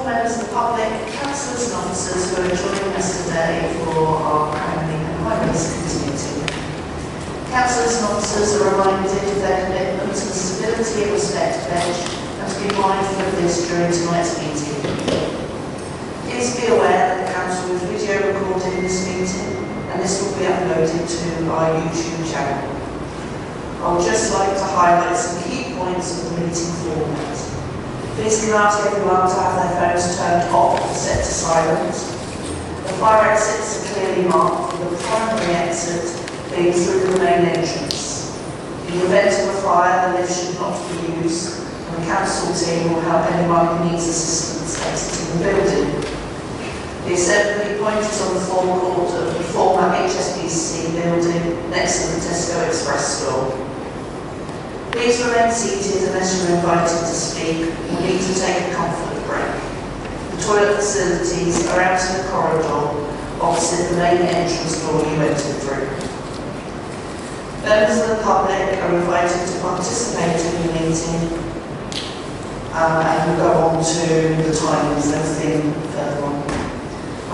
members of the public, councillors and officers who are joining us today for our Academy and Highways Committee meeting. Councillors and officers are reminded of their commitment to the stability and respect pledge and to be mindful of this during tonight's meeting. Please be aware that the Council is video recording this meeting and this will be uploaded to our YouTube channel. I would just like to highlight some key points of the meeting format. Please can ask everyone to have their phones turned off or set to silent. The fire exits are clearly marked with the primary exit being through the main entrance. In the event of a fire, the lift should not be used, and the council team will help anyone who needs assistance exiting the building. The assembly point is on the forecourt of the former HSBC building next to the Tesco Express store. Please remain seated unless you're invited to speak or need to take a comfort break. The toilet facilities are out in the corridor opposite the main entrance door you entered through. Members of the public are invited to participate in the meeting and we'll go on to the timings and everything further on.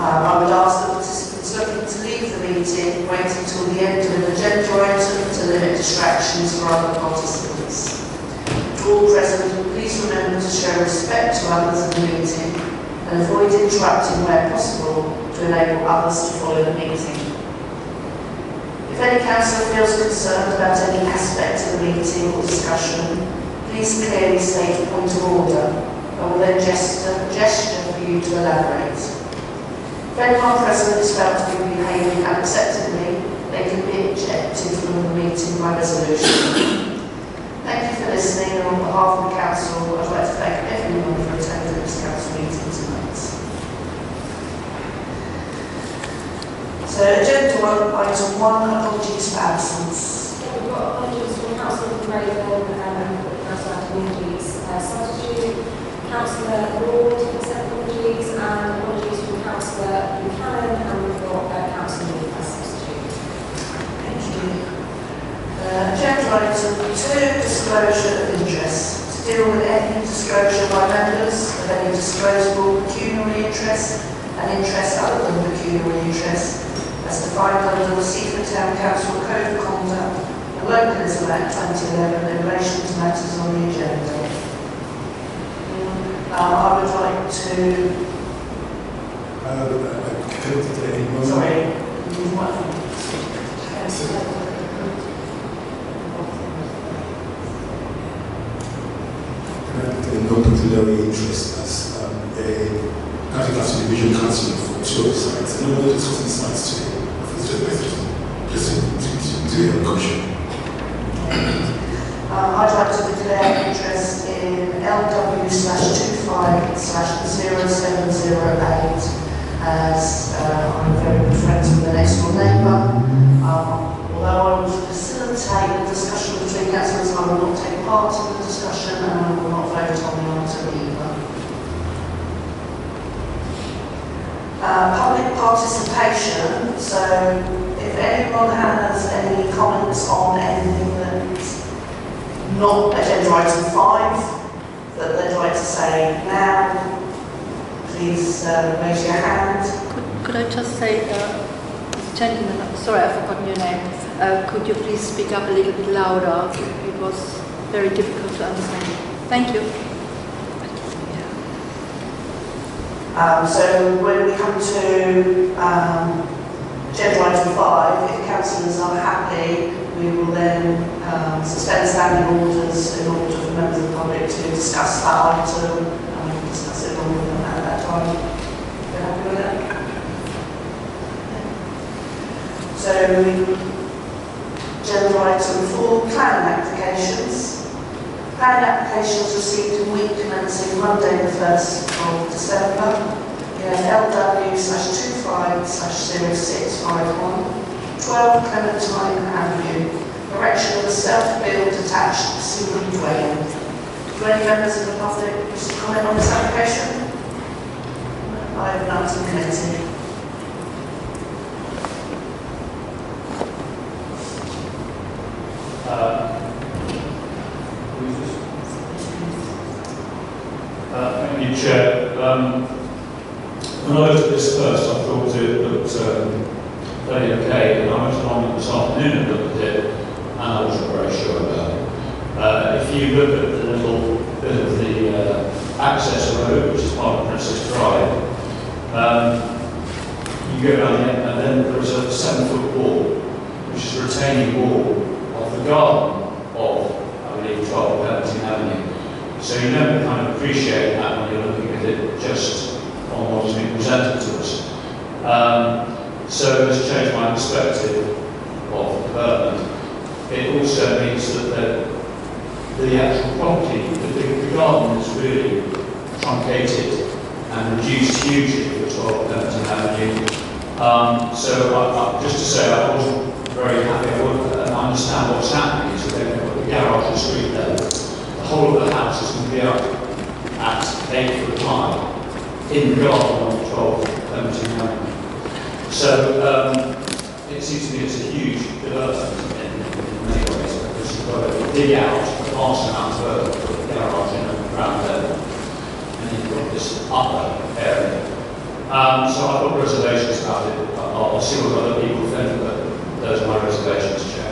I would ask the participants looking to leave the meeting wait until the end of an agenda item to limit distractions for other participants. To all present, please remember to show respect to others in the meeting and avoid interrupting where possible to enable others to follow the meeting. If any councillor feels concerned about any aspect of the meeting or discussion, please clearly state a point of order and will then gesture for you to elaborate. If anyone present is felt to be behaving unacceptably, they can be ejected from the meeting by resolution. Thank you for listening, and on behalf of the council, I'd like to thank everyone for attending this council meeting tonight. So, agenda item 1, apologies for absence. Yeah, we've got apologies from Councillor Craven and Councillor Apologies substitute, Councillor Lord accept apologies, and apologies from Councillor Buchanan, and we've got Councillor Lee as substitute. Thank you. Agenda item 2, disclosure of interest. To deal with any disclosure by members of any disclosable pecuniary interest and interest other than pecuniary interest, as defined under the Seaford Town Council Code of Conduct and Localism Act 2011 in relation to matters on the agenda. I would like to... Sorry. No pecuniary interest as a county council division councillor for two sites. And we're discussing sites today. Just to your question. I'd like to declare interest in LW/25/0708 as I'm very good friends with the next door neighbour. Although I will facilitate the discussion between councillors, I will not take part in the discussion and I will not vote on the item either. Public participation, so if anyone has any comments on anything that's not agenda item 5 that they'd like to say now, please raise your hand. Could I just say, gentleman, sorry I've forgotten your name, could you please speak up a little bit louder? It was very difficult to understand. Thank you. So when we come to agenda item 5, if councillors are happy, we will then suspend standing orders in order for members of the public to discuss that item and discuss it all with them at that time. You're happy with that? So, agenda item 4, planning applications. Planning applications received in week commencing Monday the 1st of December. We have LW/25/0651, 12 Clementine Avenue, erection of a self-built detached single dwelling. Do any members of the public wish to comment on this application? I have none to the committee. Thank Thank you, Chair. When I looked at this first, I thought it looked very okay, and I went along this afternoon and looked at it, and I wasn't very sure about it. If you look at the little bit of the access road, which is part of Princess Drive, you go down there, and then there is a 7-foot wall, which is a retaining wall of the garden of, I believe, 12 Pemberton Avenue. So you don't kind of appreciate that when you're looking at it just on what is being presented to us. So it's changed my perspective of development. It also means that the actual property, the garden is really truncated and reduced hugely for 12 Pemberton Avenue. So just to say, I wasn't very happy. I understand what's happening is that they're going to put the garage on the street level. The whole of the house is going to be up at 8 foot high in the garden on 12 Pemberton Avenue. So it seems to me it's a huge development in many ways, because you've got to dig out a vast amount of earth, put the garage in at ground level, and you've got this upper area. So I've got reservations about it. I'll see what other people think, but those are my reservations, Chair.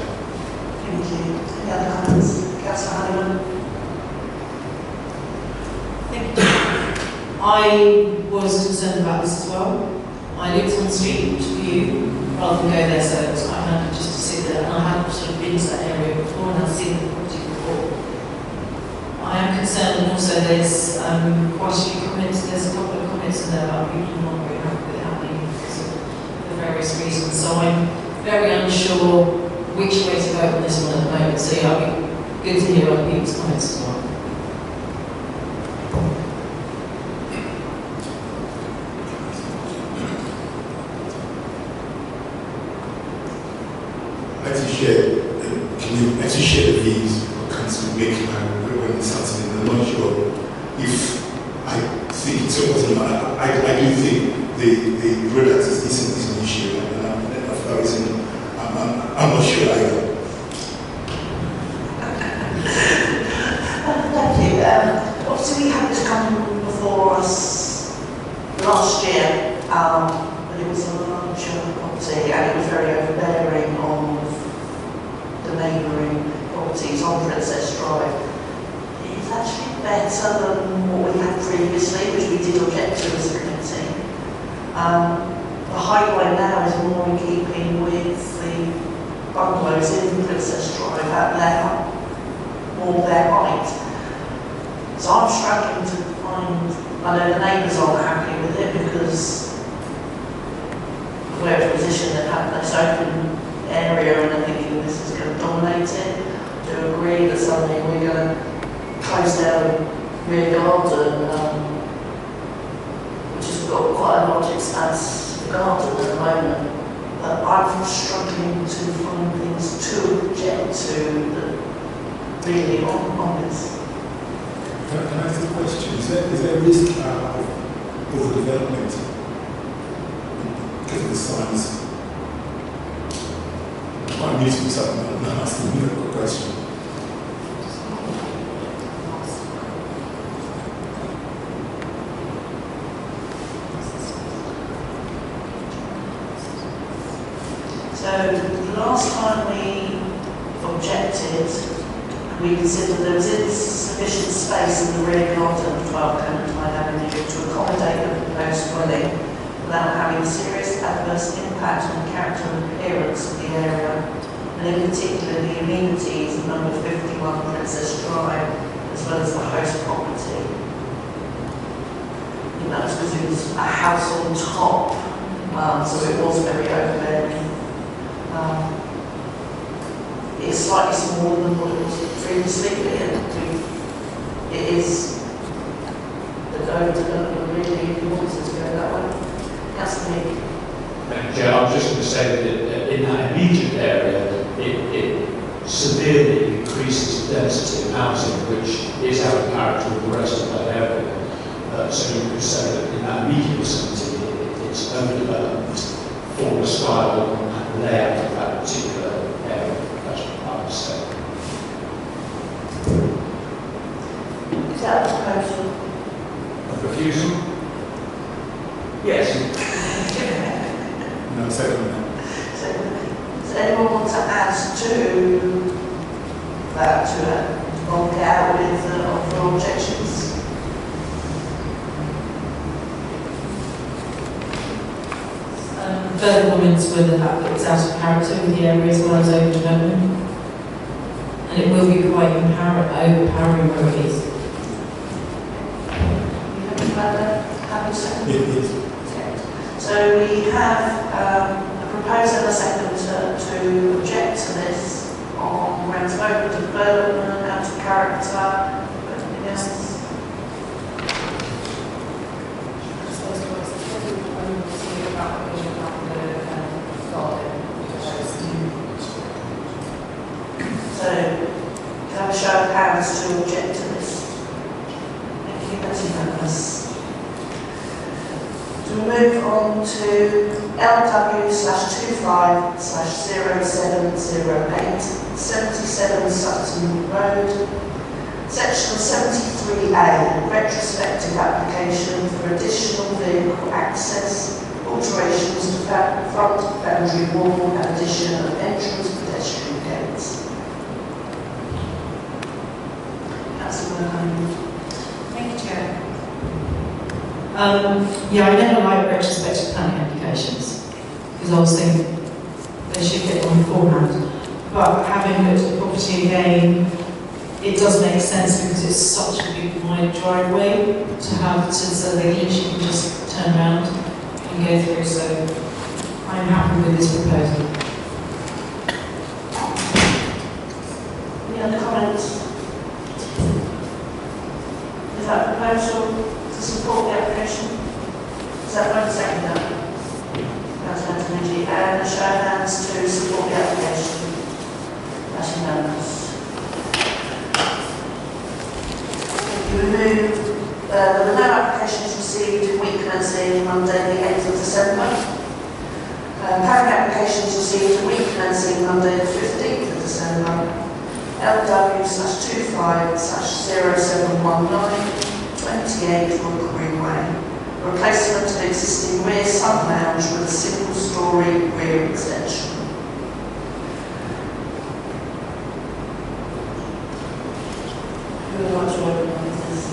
Thank you. Any other comments? Councillor Hannigan? Thank you. I was concerned about this as well. I looked on the street view rather than go there, so it was quite handy just to sit there. And I hadn't sort of been to that area before, and I've seen the property before. I am concerned, and also there's quite a few comments. There's a couple of comments in there about people not very happy with it happening because of the various reasons. So I'm very unsure which way to go on this one at the moment. So yeah, it'd be good to hear other people's comments as well. Can you actually share the views of Councillor Mick when something I'm not sure if I think it's almost I do think the road access is an issue, and for that reason I'm not sure either. Thank you. Obviously we had to come before us last year, but it was a larger property and it was very overbearing on the neighbouring properties on Princess Drive. It's actually better than what we had previously, which we did object to as a committee. The highway now is more in keeping with the bungalows in Princess Drive at their more their height. So I'm struggling to find, I know the neighbours aren't happy with it because where it's positioned they've had this open area and they're thinking this is going to dominate it. To agree that suddenly we're going to close down rear garden, which has got quite a large expanse of garden at the moment. But I'm struggling to find things to object to that really on this. Can I ask a question? Is there a risk of overdevelopment because of the size? I'm used to something, I'm not asking you a question. So the last time we objected, we considered there was insufficient space in the rear garden of 12 Clementine Avenue to accommodate the proposed dwelling without having a serious adverse impact on the character and appearance of the area, and in particular the amenities of number 51 Princess Drive, as well as the host property. And that was because it was a house on top, so it was very overbearing. It's slightly smaller than what it was previously, but it is the development really wants it to go that way. That's me. Thank you, Chair. I was just going to say that in that immediate area, it severely increases the density of housing, which is out of character with the rest of that area. So you could say that in that immediate vicinity, it's overdevelopment for the style and layout of that particular area. That's what I would say. Is that a proposal? refusal? Yes. No, second that. So, does anyone want to add to that, or get out with or objections? Further comments were that it's out of character with the area as well as overdevelopment. And it will be quite overpowering where it is. You haven't had a second? Yes. Okay. So we have a proposal and a second to object to this on grounds of overdevelopment, out of character, anything else? So, can I have a show of hands to object to this? Thank you, that's unanimous. To move on to LW/25/0708, 77 Sutton Road, Section 73A, retrospective application for additional vehicle access, alterations to front boundary wall and addition of entrance pedestrian gates. Councillor Hunt. Thank you, Chair. Yeah, I never like retrospective planning applications because I always think they should get on beforehand. But having looked at the property again, it does make sense because it's such a big wide driveway to have so they literally can just turn around and go through. So I'm happy with this proposal. Any other comments? Is that proposal to support the application? Is that right? Second that? Councillor Antonelli, and a show of hands to support the application. That's unanimous. We move, there were no applications received in week commencing Monday the 8th of December. Planning applications received in week commencing Monday the 15th of December. LW/25/0719, 28 Royal Greenway. Replacement of existing rear sun lounge with a single-storey rear extension. Who would like to open on this?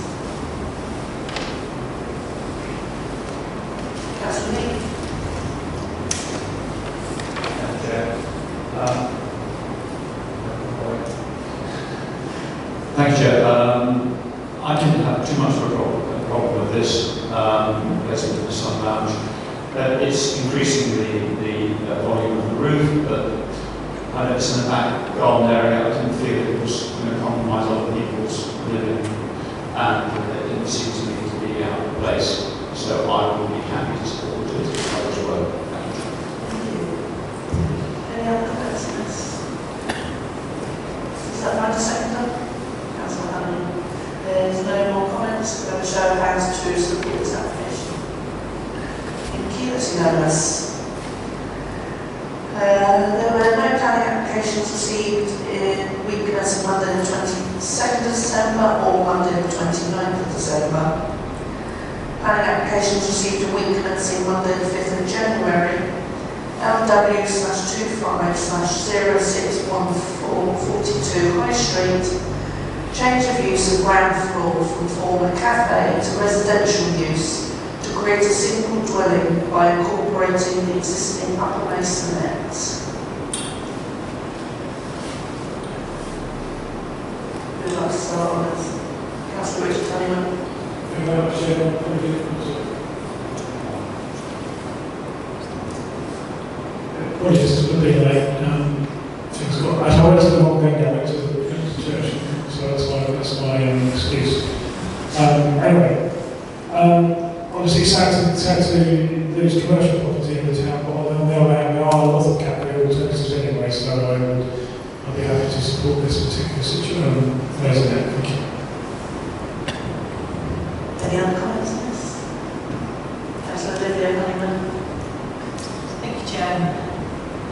Councillor Mead. Thank you, Chair. I didn't have too much of a problem with this, replacement of the sun lounge. It's increasing the volume of the roof, but I noticed in the back garden area, I didn't feel it was going to compromise other people's living, and it didn't seem to me to be out of place. So I would be happy to support it as well. Thank you. Any other comments on this? Is that right to second? Councillor Hanlon. There's no more comments. We'll have a show of hands to support this application. Thank you. That's unanimous. There were no planning applications received in week commencing Monday the 22nd of December or Monday the 29th of December. Planning applications received in week commencing Monday the 5th of January. LW/25/0614 High Street. Change of use of ground floor from former cafe to residential use to create a single dwelling by incorporating the existing upper masonette. Who would like to start on this? Councillor Richard Honeyman. Apologies, it's a little bit late. Things got, I went to the wrong going down to the church, so that's my excuse. Anyway, obviously sad to lose commercial property in the town, but on the other hand, there are a lot of capital alternatives anyway, so I'd be happy to support this particular situation. Thank you. Any other comments on this? Councillor Honeyman. Thank you, Chair.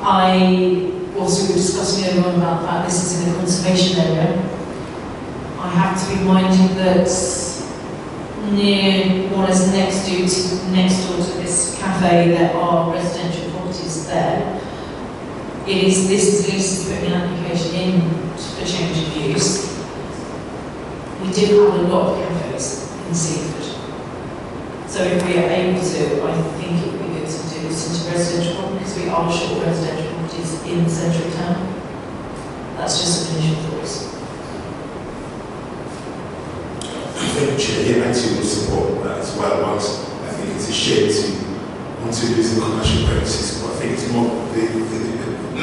I also were discussing earlier on about that this is in a conservation area. I have to be minded that near what is next door to this cafe, there are residential properties there. This is Lisa's putting an application in for change of use. We do have a lot of cafes in Seaford. So if we are able to, I think it would be good to do this into residential properties. We are short residential properties in the centre of town. That's just an initial thoughts. I think Chair, I too will support that as well. Whilst I think it's a shame to want to use the commercial premises, but I think it's more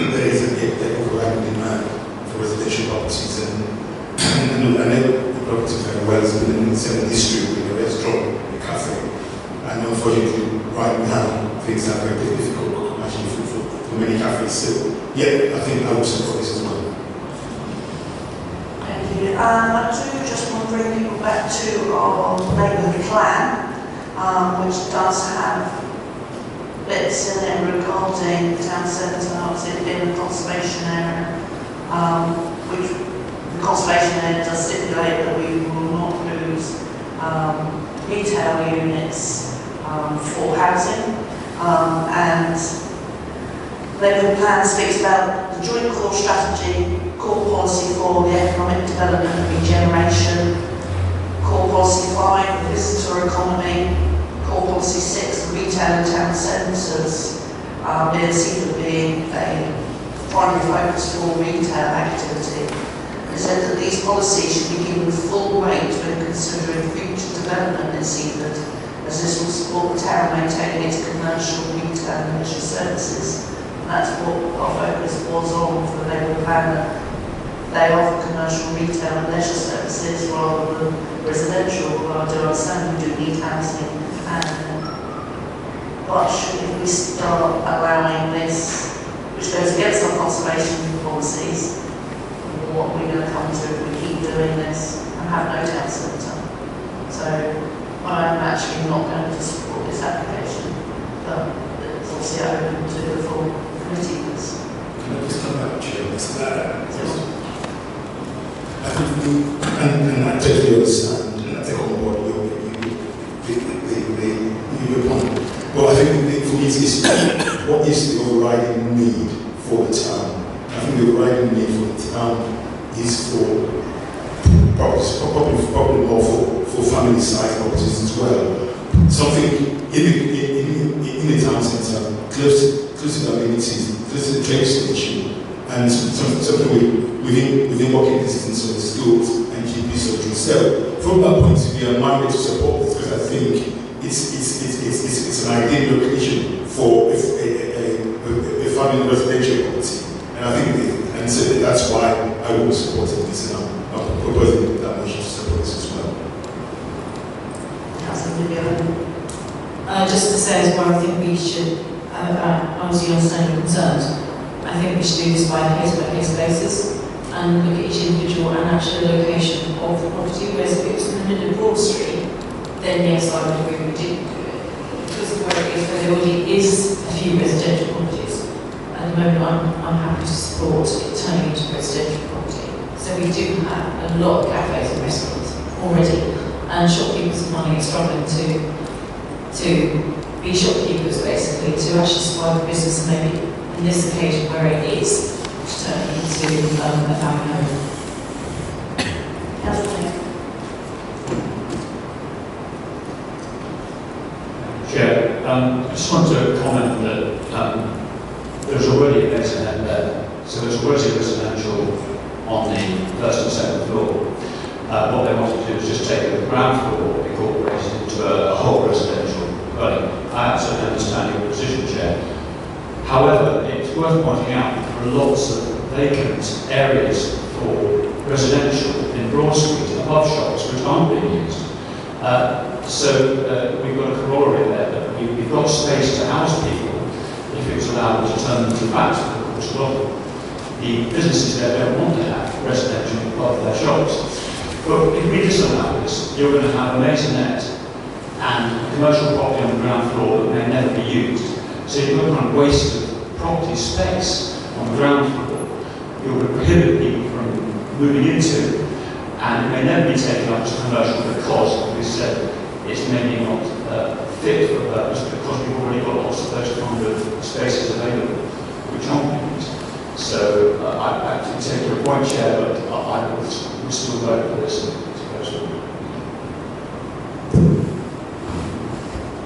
there is a overriding demand for residential properties, and I know the property very well has been in the same district with a restaurant, a cafe, and unfortunately right now things are very difficult commercially for many cafes. So yeah, I think I will support this as well. Thank you. I do just want to bring people back to our neighbourhood plan, which does have bits in it regarding the town centre, obviously being a conservation area, which the conservation area does stipulate that we will not lose retail units for housing, and the plan speaks about the joint core strategy, core policy for the economic development and regeneration, core policy 5, the visitor economy, core policy 6, the retail and town centres, near Seaford being a primary focus for retail activity. It said that these policies should be given full weight when considering future development in Seaford, as this will support the town maintaining its commercial, retail and leisure services. That's what our focus was on for the neighbourhood plan, that they offer commercial, retail and leisure services rather than residential. Well, I do understand we do need housing, but if we start allowing this, which goes against our conservation policies, what we're going to come to if we keep doing this and have no town centre. So I'm actually not going to support this application, but it's obviously open to the full committee. Can I just come back to you? I think and I totally understand, and I take on board your point. Well, I think for me it's what is the overriding need for the town? I think the overriding need for the town is for probably more for family size properties as well. Something in the town centre, close to the amenities, close to the train station, and something within walking distance of the schools and GP surgery. So from that point of view, I'm minded to support this because I think it's an ideal location for a family residential property, and I think and so that's why I will support this, and I'm proposing that motion to support this as well. Just to say as well, I think we should, obviously understand your concerns, I think we should do this by a case-by-case basis and look at each individual and actual location of the property. Whereas if it was in the middle of Broad Street, then yes, I would agree we didn't do it. Because of where it is, where there already is a few residential properties, at the moment I'm happy to support it turning into residential property. So we do have a lot of cafes and restaurants already, and shopkeepers are finding it struggling to be shopkeepers basically, to actually survive the business, and maybe in this occasion where it is, to turn it into a family home. Chair, I just want to comment that there's already a maisonette there, so there's already residential on the first and second floor. What they want to do is just take the ground floor, incorporate it into a whole residential dwelling. I absolutely understand your position, Chair. However, it's worth pointing out that there are lots of vacant areas for residential in Broad Street above shops which aren't being used. So we've got a corollary there that we've got space to house people if it's allowed to turn them to flats for the course of law. The businesses there don't want to have residential above their shops. But if we disallow this, you're going to have a maisonette and a commercial property on the ground floor that may never be used. So you're going to run waste of property space on the ground floor. You're going to prohibit people from moving into, and it may never be taken up as commercial because, as we said, it's maybe not fit for purpose because we've already got lots of those kind of spaces available, which aren't used. So I can take your point, Chair, but I would still vote for this proposal.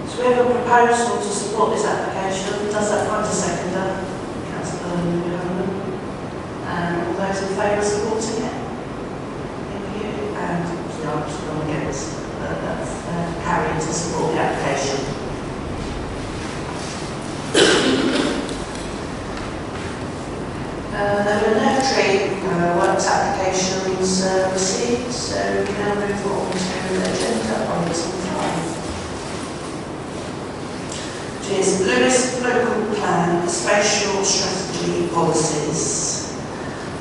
So we have a proposal to support this application. Does that find a seconder? Councillor Hanlon. And all those in favour of supporting it? Thank you. And I'm just going to get this carried to support the application. There were no tree works applications received, so we now move on to the agenda item 5. Which is Lewis Local Plan, Spatial Strategy Policies.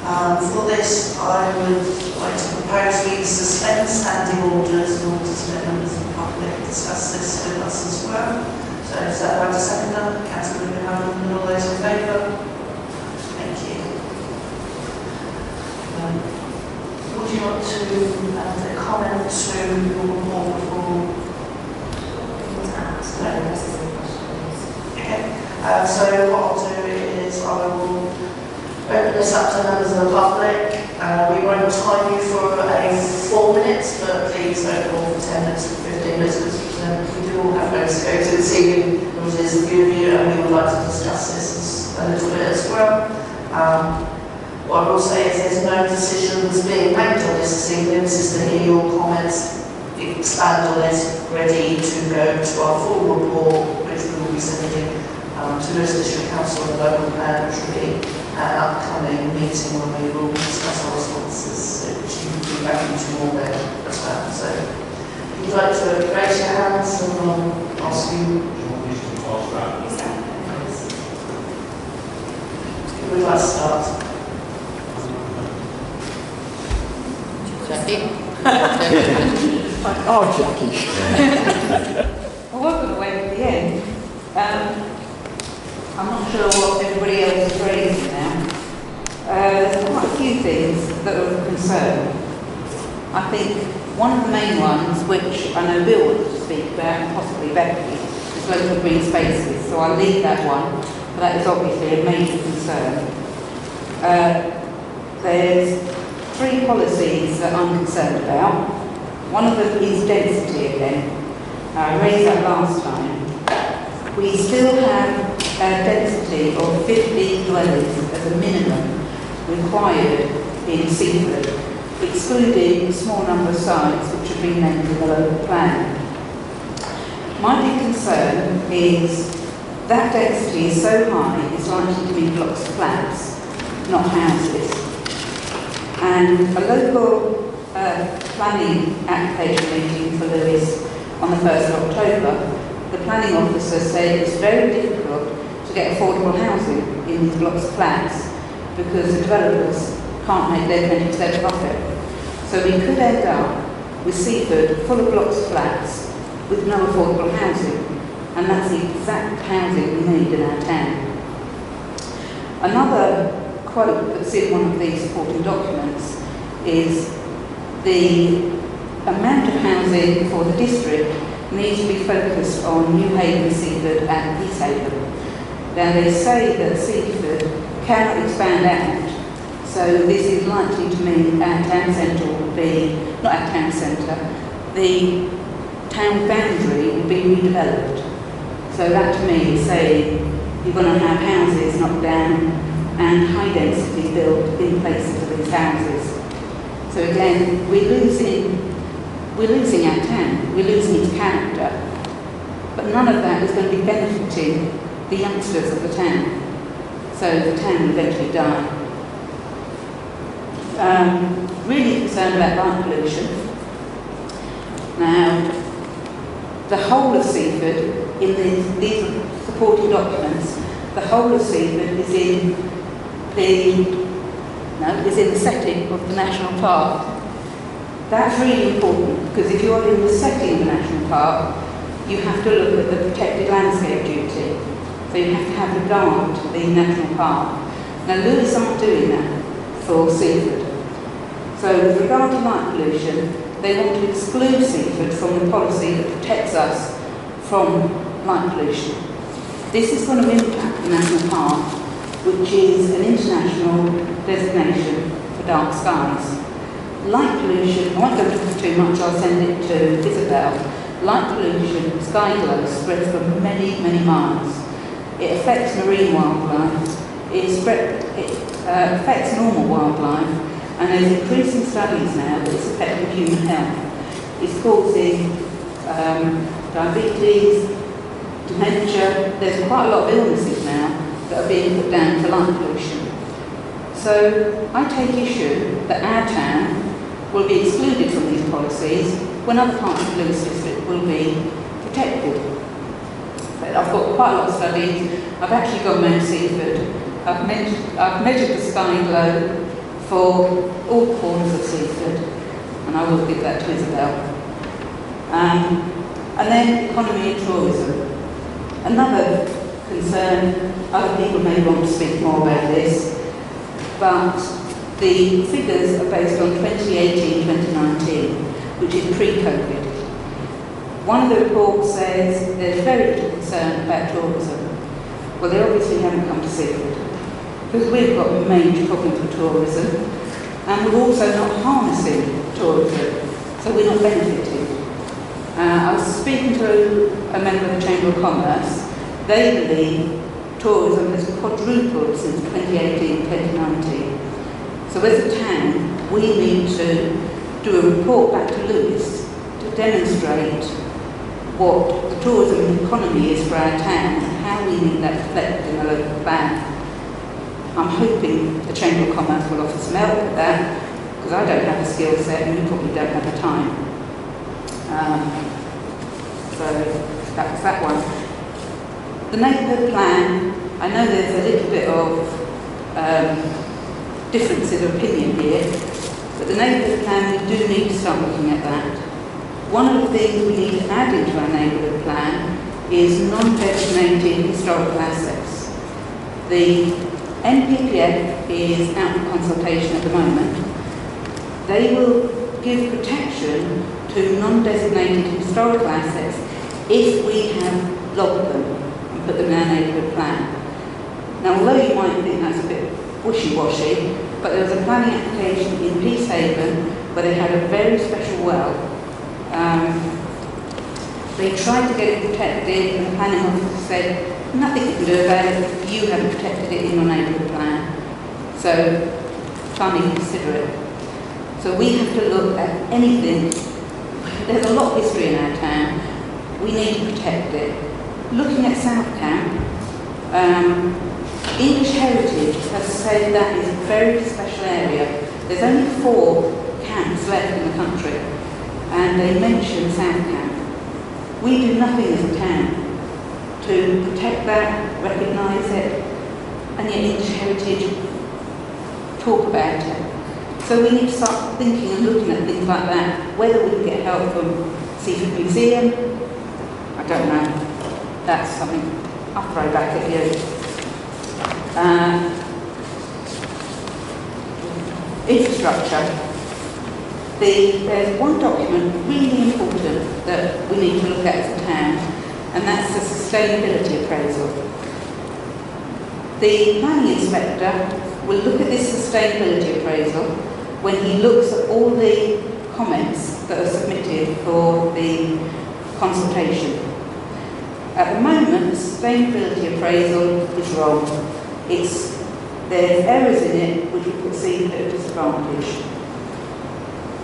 For this, I would like to propose we suspend standing orders in order to let members of the public discuss this with us as well. So is that right to seconder? Councillor Hanlon and all those in favour? Thank you. Would you want to add a comment to your report before? Okay. So what I'll do is I will open this up to members of the public. We won't time you for 4 minutes, but please don't call for 10 minutes and 15 minutes because we do all have ways to go to this evening, which is the view of you, and we would like to discuss this a little bit as well. What I will say is there's no decisions being made on this evening. This is to hear your comments, expand on it, ready to go to our full report, which we will be sending to the District Council and the local plan, which will be an upcoming meeting when we will discuss our responses, which you will be back into more there as well. So if you'd like to raise your hands and I'll ask you. Do you want me to pass that? We'd like to start. Oh, Jackie. I was going to wait at the end. I'm not sure what everybody else is raising now. There's quite a few things that are of concern. I think one of the main ones, which I know Bill wants to speak about, and possibly Becky, is local green spaces. So I'll leave that one, but that is obviously a major concern. There's 3 policies that I'm concerned about. One of them is density again. I raised that last time. We still have a density of 50 dwellings as a minimum required in Seaford, excluding a small number of sites which have been named in the local plan. My big concern is that density is so high it's likely to be blocks of flats, not houses. And a local planning application meeting for Lewis on the 1st of October, the planning officer said it's very difficult to get affordable housing in these blocks of flats because the developers can't make their 20% profit. So we could end up with Seaford full of blocks of flats with no affordable housing, and that's the exact housing we need in our town. Another quote that's in one of these supporting documents is the amount of housing for the district needs to be focused on New Haven, Seaford and East Haven. Now they say that Seaford cannot expand out, so this is likely to mean our town centre will be, not our town centre, the town boundary will be redeveloped. So that to me is saying you're going to have houses knocked down and high density built in places of these houses. So again, we're losing our town, we're losing its character, but none of that is going to be benefiting the youngsters of the town. So the town will eventually die. Really concerned about light pollution. Now, the whole of Seaford, in these supporting documents, the whole of Seaford is in the setting of the national park. That's really important because if you're in the setting of the national park, you have to look at the protected landscape duty. So you have to have regard to the national park. Now Lewis aren't doing that for Seaford. So with regard to light pollution, they want to exclude Seaford from the policy that protects us from light pollution. This is going to impact the National Park, which is an international designation for dark skies. Light pollution, I won't go into too much, I'll send it to Isabel. Light pollution, sky glow, spreads for many, many miles. It affects marine wildlife, it affects normal wildlife, and there's increasing studies now that it's affecting human health. It's causing diabetes, dementia. There's quite a lot of illnesses now that are being put down to light pollution. So I take issue that our town will be excluded from these policies when other parts of the Lewis district will be protected. But I've got quite a lot of studies. I've actually gone around Seaford. I've measured the sky glow for all corners of Seaford, and I will give that to Isabel. And then economy and tourism. Another concern, other people may want to speak more about this, but the figures are based on 2018-2019, which is pre-COVID. One of the reports says there's very little concern about tourism. Well, they obviously haven't come to Seaford, because we've got a major problem for tourism, and we're also not harnessing tourism, so we're not benefiting. I was speaking to a member of the Chamber of Commerce. They believe tourism has quadrupled since 2018-2019. So as a town, we need to do a report back to Lewis to demonstrate what the tourism economy is for our town and how we need that reflected in the local plan. I'm hoping the Chamber of Commerce will offer some help with that, because I don't have the skill set and you probably don't have the time. So that was that one. The neighbourhood plan, I know there's a little bit of differences of opinion here, but the neighbourhood plan, we do need to start looking at that. One of the things we need to add into our neighbourhood plan is non-designated historical assets. The NPPF is out of consultation at the moment. They will give protection to non-designated historical assets if we have logged them and put them in our neighbourhood plan. Now, although you might think that's a bit wishy-washy, but there was a planning application in Peacehaven where they had a very special well. They tried to get it protected, and the planning officer said, nothing you can do about it, you haven't protected it in your neighbourhood plan. So, planning consider it. So we have to look at anything. There's a lot of history in our town. We need to protect it. Looking at South Camp, English Heritage has said that is a very special area. There's only 4 camps left in the country, and they mention South Camp. We do nothing as a town to protect that, recognise it, and yet English Heritage talk about it. So we need to start thinking and looking at things like that, whether we can get help from Seaford Museum, I don't know. That's something I'll throw back at you. Infrastructure. There's one document really important that we need to look at as a town, and that's the sustainability appraisal. The planning inspector will look at this sustainability appraisal when he looks at all the comments that are submitted for the consultation. At the moment, the sustainability appraisal is wrong. There's errors in it which will put Seaford at a disadvantage.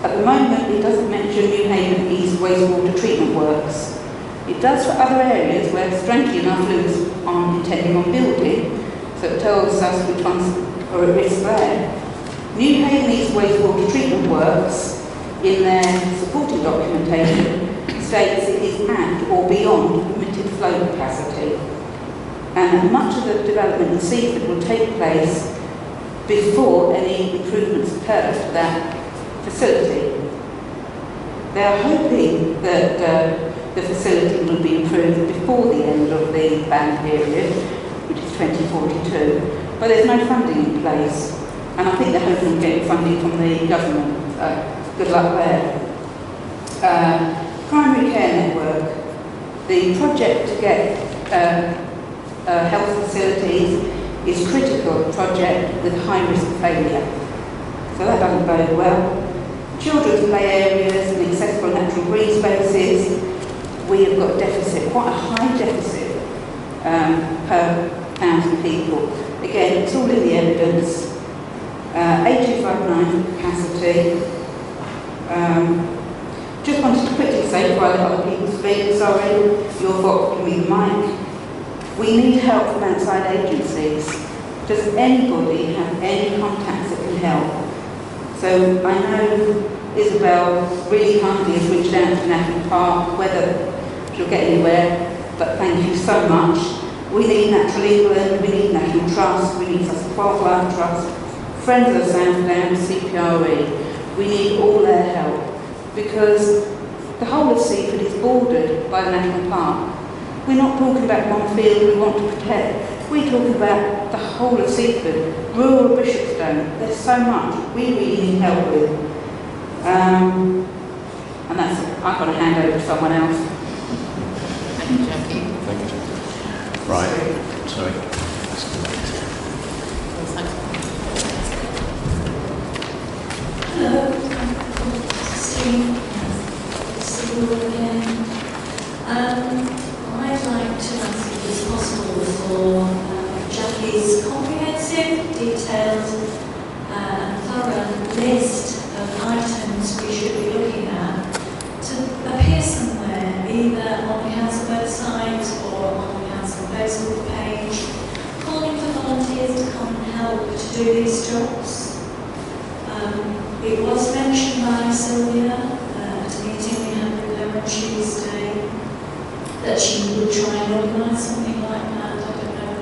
At the moment, it doesn't mention New Haven East wastewater treatment works. It does for other areas where, strangely enough, Lewis aren't intending on building, so it tells us which ones are at risk there. New Haven East wastewater treatment works, in their supporting documentation, states it is at or beyond permitted flow capacity, and much of the development in Seaford will take place before any improvements occur to that facility. They are hoping that the facility will be improved before the end of the ban period, which is 2042, but there's no funding in place, and I think they're hoping to get funding from the government. Good luck there. primary care network. The project to get health facilities is a critical project with high risk of failure. So that doesn't bode well. Children's play areas and accessible natural green spaces, we have got a deficit, quite a high deficit per 1,000 people. Again, it's all in the evidence. A259 for capacity. Just wanted to quickly say, before I let other people speak, sorry, your fault, give me the mic. We need help from outside agencies. Does anybody have any contacts that can help? So I know Isabel really kindly has reached out to National Park, whether she'll get anywhere, but thank you so much. We need Natural England, we need National Trust, we need Wildlife Trust, Friends of Southdown, CPRE. We need all their help because the whole of Seaford is bordered by the National Park. We're not talking about one field we want to protect. We're talking about the whole of Seaford, rural Bishopstone. There's so much we really need help with. And that's it. I've got to hand over to someone else. Thank you, Jackie. Thank you, Jackie. Right, sorry. Hello, see you again. I'd like to ask if it's possible for Jackie's comprehensive, detailed and thorough list of items we should be looking at to appear somewhere, either on the council website or on the council Facebook page, calling for volunteers to come and help to do these jobs. It was mentioned by Sylvia at a meeting we had with her on Tuesday that she would try and organise something like that. I don't know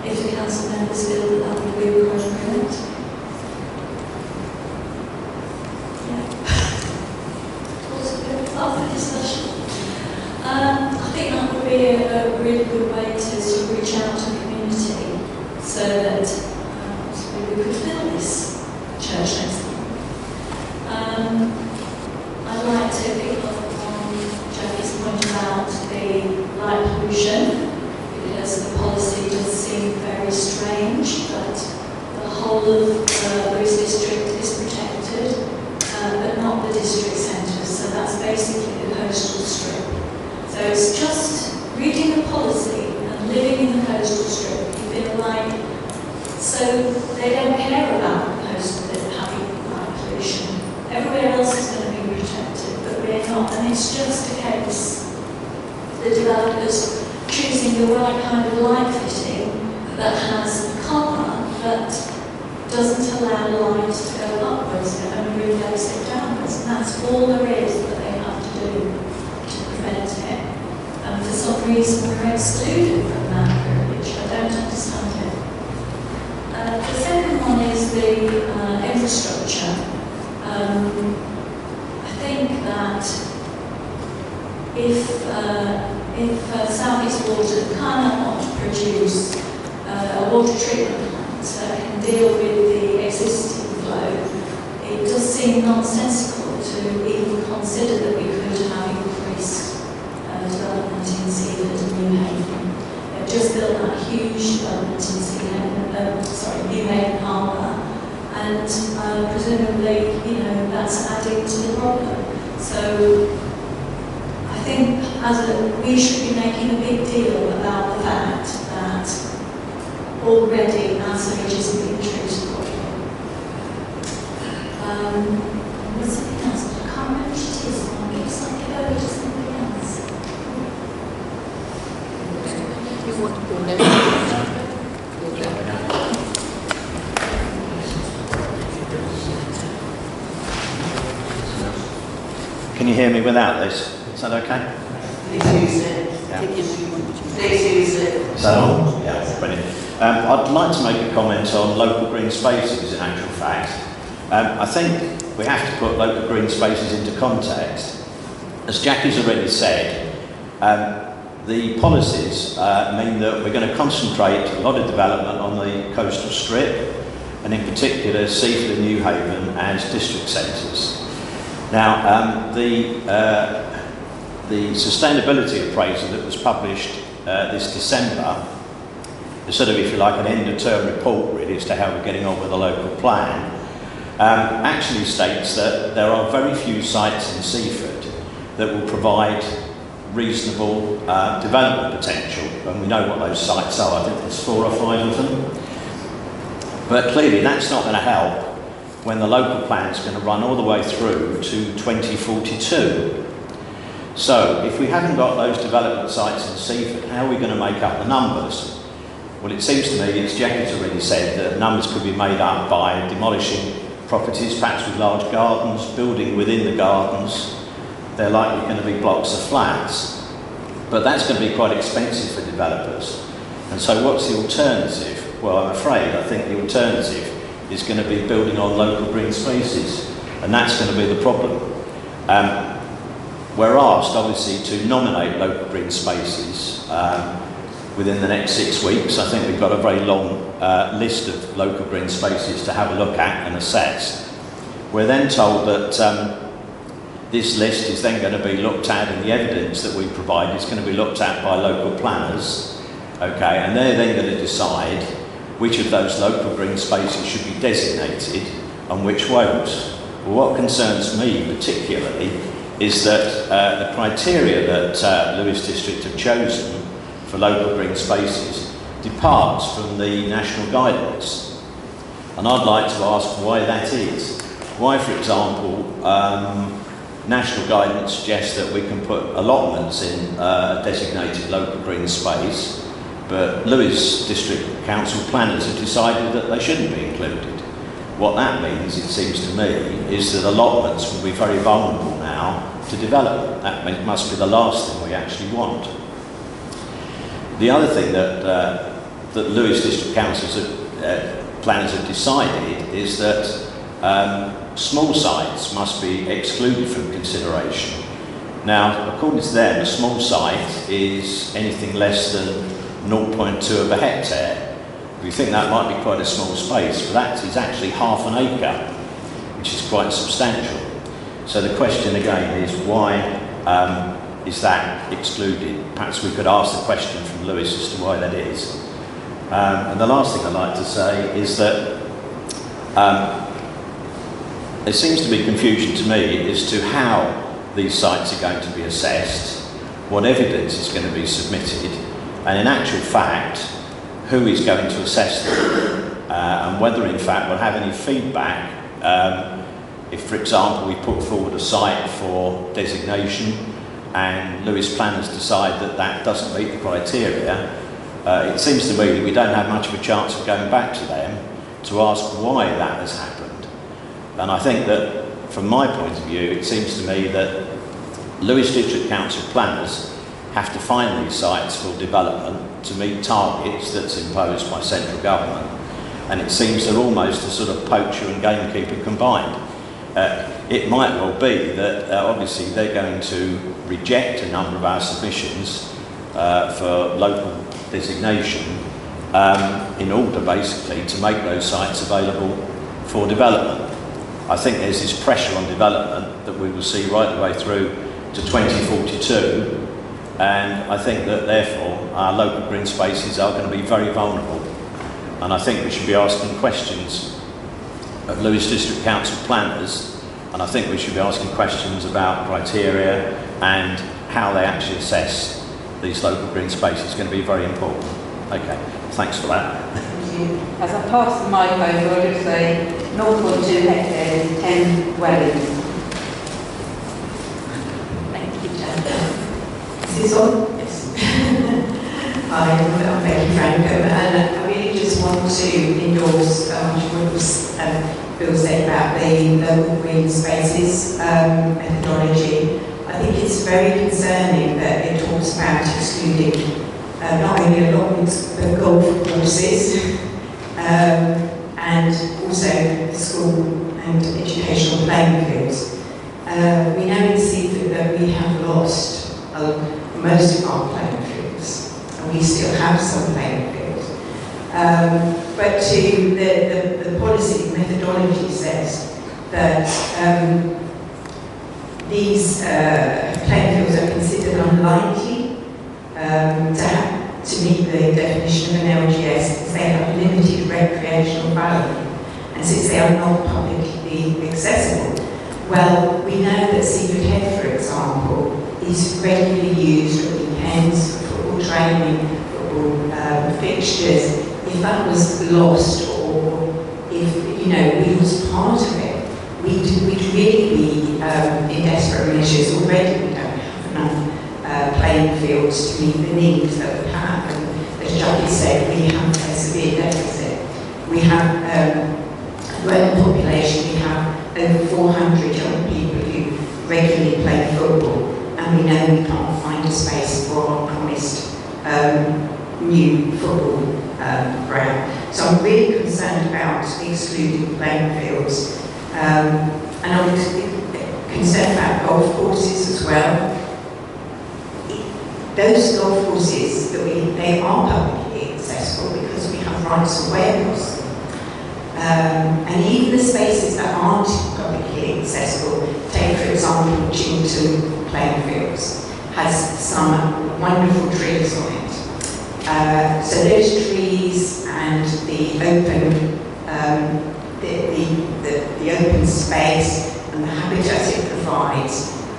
if the council members feel that would be appropriate. Also, a bit of discussion. I think that would be a really good way to sort of reach out to the community so that we could fill this church next time. I'd like to pick up on Jackie's point about the light pollution, because the policy does seem very strange, but the whole of Bruce District is protected, but not the district centre, so that's basically the coastal strip. So it's just reading the policy and living in the coastal strip, you feel like, so they don't care about the coastal having light pollution. Everywhere else is going to be protected, but we're not, and it's just a case the developers choosing the right kind of light fitting that has copper but doesn't allow light to go upwards, it only reflects it downwards, and that's all there is that they have to do to prevent it. And for some reason we're excluded from that privilege. I don't understand it. The second one is the infrastructure. I think that if South East Water cannot want to produce a water treatment plant that can deal with the existing flow, it does seem nonsensical to even consider that we could have increased development in Seaford and New Haven. They've just built that huge development in New Haven Harbour, and presumably, you know, that's adding to the problem. So I think we should be making a big deal about the fact that already our sewage isn't being treated properly. There's something else, but I can't remember what it is. I'll give something over to something else. You want to go next? Can you hear me without this? Is that okay? Please use it. Yeah. Please use it. So, yeah, brilliant. I'd like to make a comment on local green spaces in actual fact. I think we have to put local green spaces into context. As Jackie's already said, the policies mean that we're going to concentrate a lot of development on the coastal strip, and in particular Seaford and New Haven as district centres. Now, the sustainability appraisal that was published this December is sort of, if you like, an end-of-term report really as to how we're getting on with the local plan, actually states that there are very few sites in Seaford that will provide reasonable development potential, and we know what those sites are. I think there's 4 or 5 of them. But clearly that's not going to help when the local plan is going to run all the way through to 2042. So if we haven't got those development sites in Seaford, how are we going to make up the numbers? Well, it seems to me, as Jackie's already said, that numbers could be made up by demolishing properties, perhaps with large gardens, building within the gardens. They're likely going to be blocks of flats. But that's going to be quite expensive for developers. And so what's the alternative? Well, I'm afraid I think the alternative is going to be building on local green spaces. And that's going to be the problem. We're asked, obviously, to nominate local green spaces within the next 6 weeks. I think we've got a very long list of local green spaces to have a look at and assess. We're then told that this list is then going to be looked at, and the evidence that we provide is going to be looked at by local planners, okay, and they're then going to decide which of those local green spaces should be designated and which won't. Well, what concerns me particularly is that the criteria that Lewes District have chosen for local green spaces departs from the national guidance. And I'd like to ask why that is. Why, for example, national guidance suggests that we can put allotments in a designated local green space, but Lewes District Council planners have decided that they shouldn't be included. What that means, it seems to me, is that allotments will be very vulnerable now to development. That must be the last thing we actually want. The other thing that Lewes District Council's planners have decided is that small sites must be excluded from consideration. Now, according to them, a small site is anything less than 0.2 of a hectare. We think that might be quite a small space, but that is actually half an acre, which is quite substantial. So the question again is, why is that excluded? Perhaps we could ask the question from Lewes as to why that is. And the last thing I'd like to say is that there seems to be confusion to me as to how these sites are going to be assessed, what evidence is going to be submitted, and in actual fact, who is going to assess them, and whether in fact we'll have any feedback if, for example, we put forward a site for designation and Lewes planners decide that that doesn't meet the criteria. It seems to me that we don't have much of a chance of going back to them to ask why that has happened. And I think that, from my point of view, it seems to me that Lewes District Council planners have to find these sites for development to meet targets that's imposed by central government. And it seems they're almost a sort of poacher and gamekeeper combined. It might well be that obviously they're going to reject a number of our submissions for local designation in order basically to make those sites available for development. I think there's this pressure on development that we will see right the way through to 2042, and I think that therefore our local green spaces are going to be very vulnerable. And I think we should be asking questions of Lewes District Council planners, and I think we should be asking questions about criteria and how they actually assess these local green spaces. It's going to be very important. Okay, thanks for that. Thank you. As I pass the mic over, I'll just say 0.2 hectares, 10 dwellings. Thank you, Jan. Is this on? Yes. Hi, I'm Becky Franco, and I really just want to endorse what Bill said about the local green spaces methodology. I think it's very concerning that it talks about excluding not only allotments but golf courses and also the school and educational playing fields. We know in Seaford that we have lost most of our playing fields, and we still have some playing fields. But the policy methodology says that these playing fields are considered unlikely to meet the definition of an LGS because they have limited recreational value, and since they are not publicly accessible. Well, we know that Seaford Head, for example, is regularly used at weekends for football training, football fixtures. If that was lost, or if we was part of it, we'd really be in desperate measures. Already we don't have enough playing fields to meet the needs that we have. And as Jackie said, we have a severe deficit. We have a growing population. We have over 400 young people who regularly play football, and we know we can't find a space for our promised new football ground. So I'm really concerned about excluding playing fields. And I'm concerned about golf courses as well. Those golf courses, they are publicly accessible because we have rights of way across them. And even the spaces that aren't publicly accessible, take for example Chington playing fields, has some wonderful trees on it. So those trees and the open the open space and the habitat it provides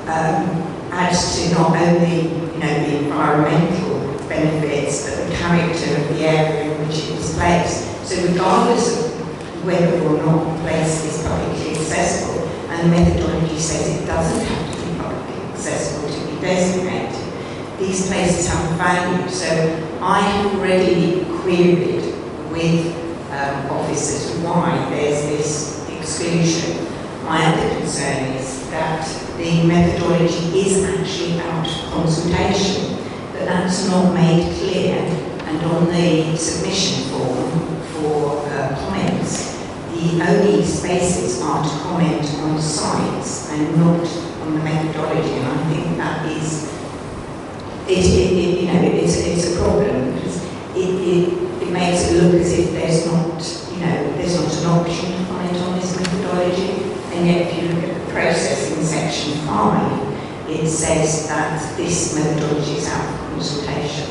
adds to not only the environmental benefits but the character of the area in which it is placed. So regardless of whether or not the place is publicly accessible, and the methodology says it doesn't have to be publicly accessible to be designated, these places have value. So I have already queried with officers why there's this exclusion. My other concern is that the methodology is actually out of consultation, but that's not made clear, and on the submission form for comments, the only spaces are to comment on the sites and not on the methodology, and I think that is it's a problem because it makes it look as if there's not an option to comment on this methodology, and yet if you look at the process in section 5, it says that this methodology is out of consultation.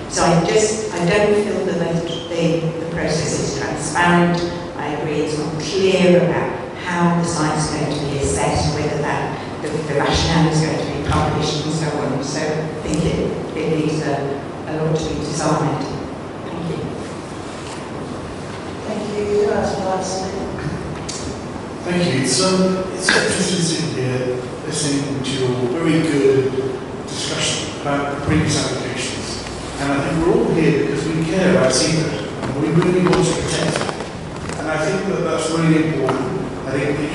So I don't feel that the process is transparent. I agree it's not clear about how the site's going to be assessed, whether the rationale is going to be published and so on. So I think it needs a lot to be desired. Thank you. Thank you. Thank you. It's interesting sitting here listening to your very good discussion about the previous applications. And I think we're all here because we care about Seaford and we really want to protect it. And I think that that's really important. I think we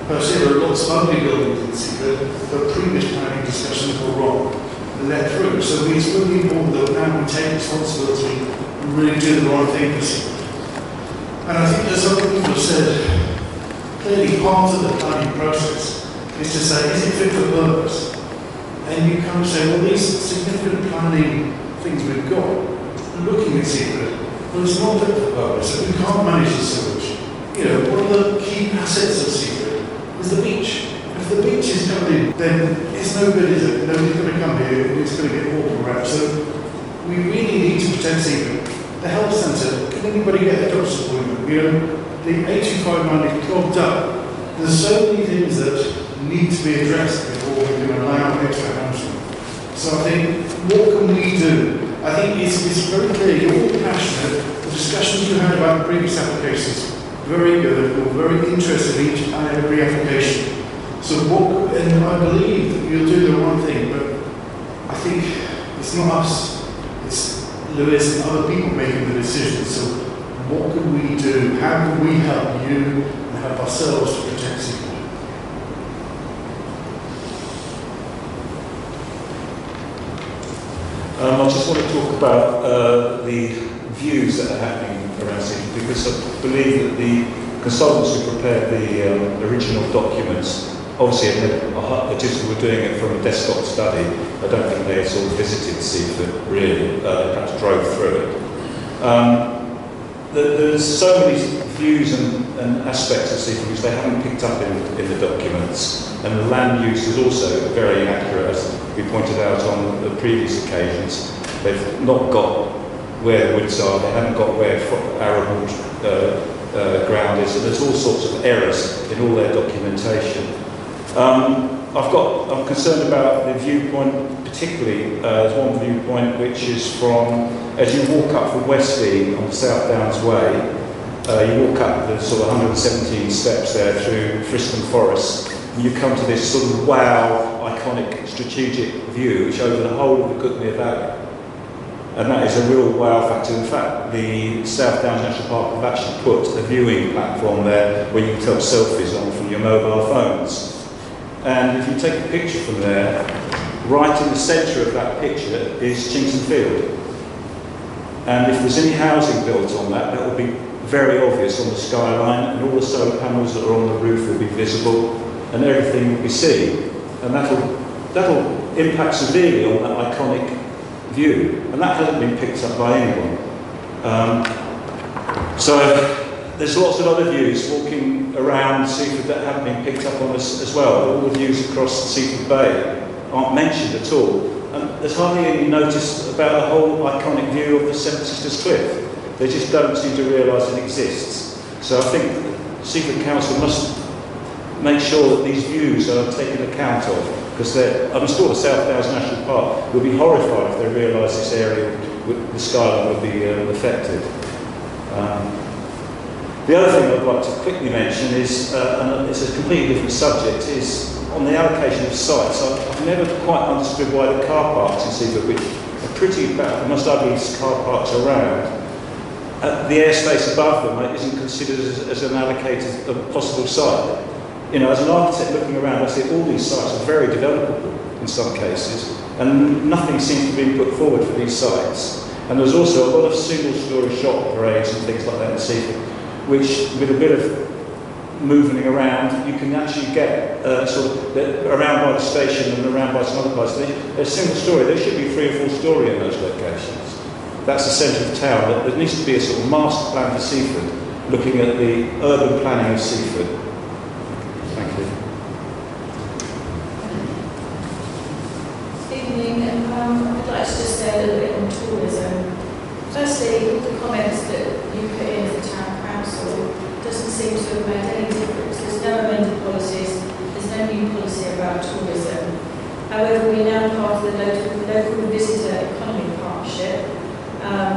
perceive there are lots of ugly buildings in Seaford that previous planning discussions were wrong and let through. So it's really important that now we take responsibility and really do the right thing for Seaford. And I think as other people have said, clearly part of the planning process is to say, is it fit for purpose? And you kind of say, well, these significant planning things we've got, looking at Seaford, well, it's not fit for purpose, so we can't manage the sewage. One of the key assets of Seaford is the beach. If the beach is coming in, then it's no good, is it? Nobody's going to come here and it's going to get water around. So we really need to protect Seaford. The health centre, can anybody get a doctor's appointment? The 825 is clogged up. There's so many things that need to be addressed before we can allow extra housing. So I think, what can we do? I think it's very clear, you're all passionate. The discussions you had about the previous applications, very good. We're very interested in each and every application. So and I believe that you'll do the right thing, but I think it's not us, it's Lewis and other people making the decisions. So what can we do? How can we help you and help ourselves to protect Seaford? I just want to talk about the views that are happening around Seaford, because I believe that the consultants who prepared the original documents obviously just were doing it from a desktop study. I don't think they sort of visited Seaford really, they perhaps drove through it. there's so many views and aspects of Seaford which they haven't picked up in the documents, and the land use is also very accurate, as we pointed out on the previous occasions. They've not got where the woods are, they haven't got where arable ground is, and there's all sorts of errors in all their documentation. I'm concerned about the viewpoint, particularly there's one viewpoint which is from, as you walk up from Westley on the South Downs Way, you walk up the sort of 117 steps there through Friston Forest, and you come to this sort of wow, iconic strategic view which over the whole of the Kootenay Valley. And that is a real wow factor. In fact, the South Downs National Park have actually put a viewing platform there where you can take selfies on from your mobile phones. And if you take a picture from there, right in the centre of that picture is Chinkson Field. And if there's any housing built on that, that will be very obvious on the skyline, and all the solar panels that are on the roof will be visible, and everything will be seen. And that'll impact severely on that iconic view, and that hasn't been picked up by anyone. So there's lots of other views walking around Seaford that haven't been picked up on as well. All the views across Seaford Bay aren't mentioned at all. And there's hardly any notice about the whole iconic view of the Seven Sisters Cliff. They just don't seem to realise it exists. So I think Seaford Council must make sure that these views are taken account of, because I'm sure the South Downs National Park will be horrified if they realise this area, the skyline will be affected. The other thing I'd like to quickly mention is, and it's a completely different subject, is on the allocation of sites. I've never quite understood why the car parks in Seaford, which are pretty bad, the most ugliest car parks around, the airspace above them isn't considered as an allocated possible site. You know, as an architect looking around, I see all these sites are very developable in some cases, and nothing seems to be put forward for these sites. And there's also a lot of single-storey shop parades and things like that in Seaford, which, with a bit of moving around, you can actually get sort of around by the station and around by some other places. They're single-storey. There should be 3 or 4 storey in those locations. That's the centre of town. There needs to be a sort of master plan for Seaford, looking at the urban planning of Seaford. Thank you. Evening. I'd like to just say a little bit on tourism. Firstly, all the comments that you put in as a town council doesn't seem to have made any difference. There's no amended policies, there's no new policy about tourism. However, we're now part of the local visitor economy partnership,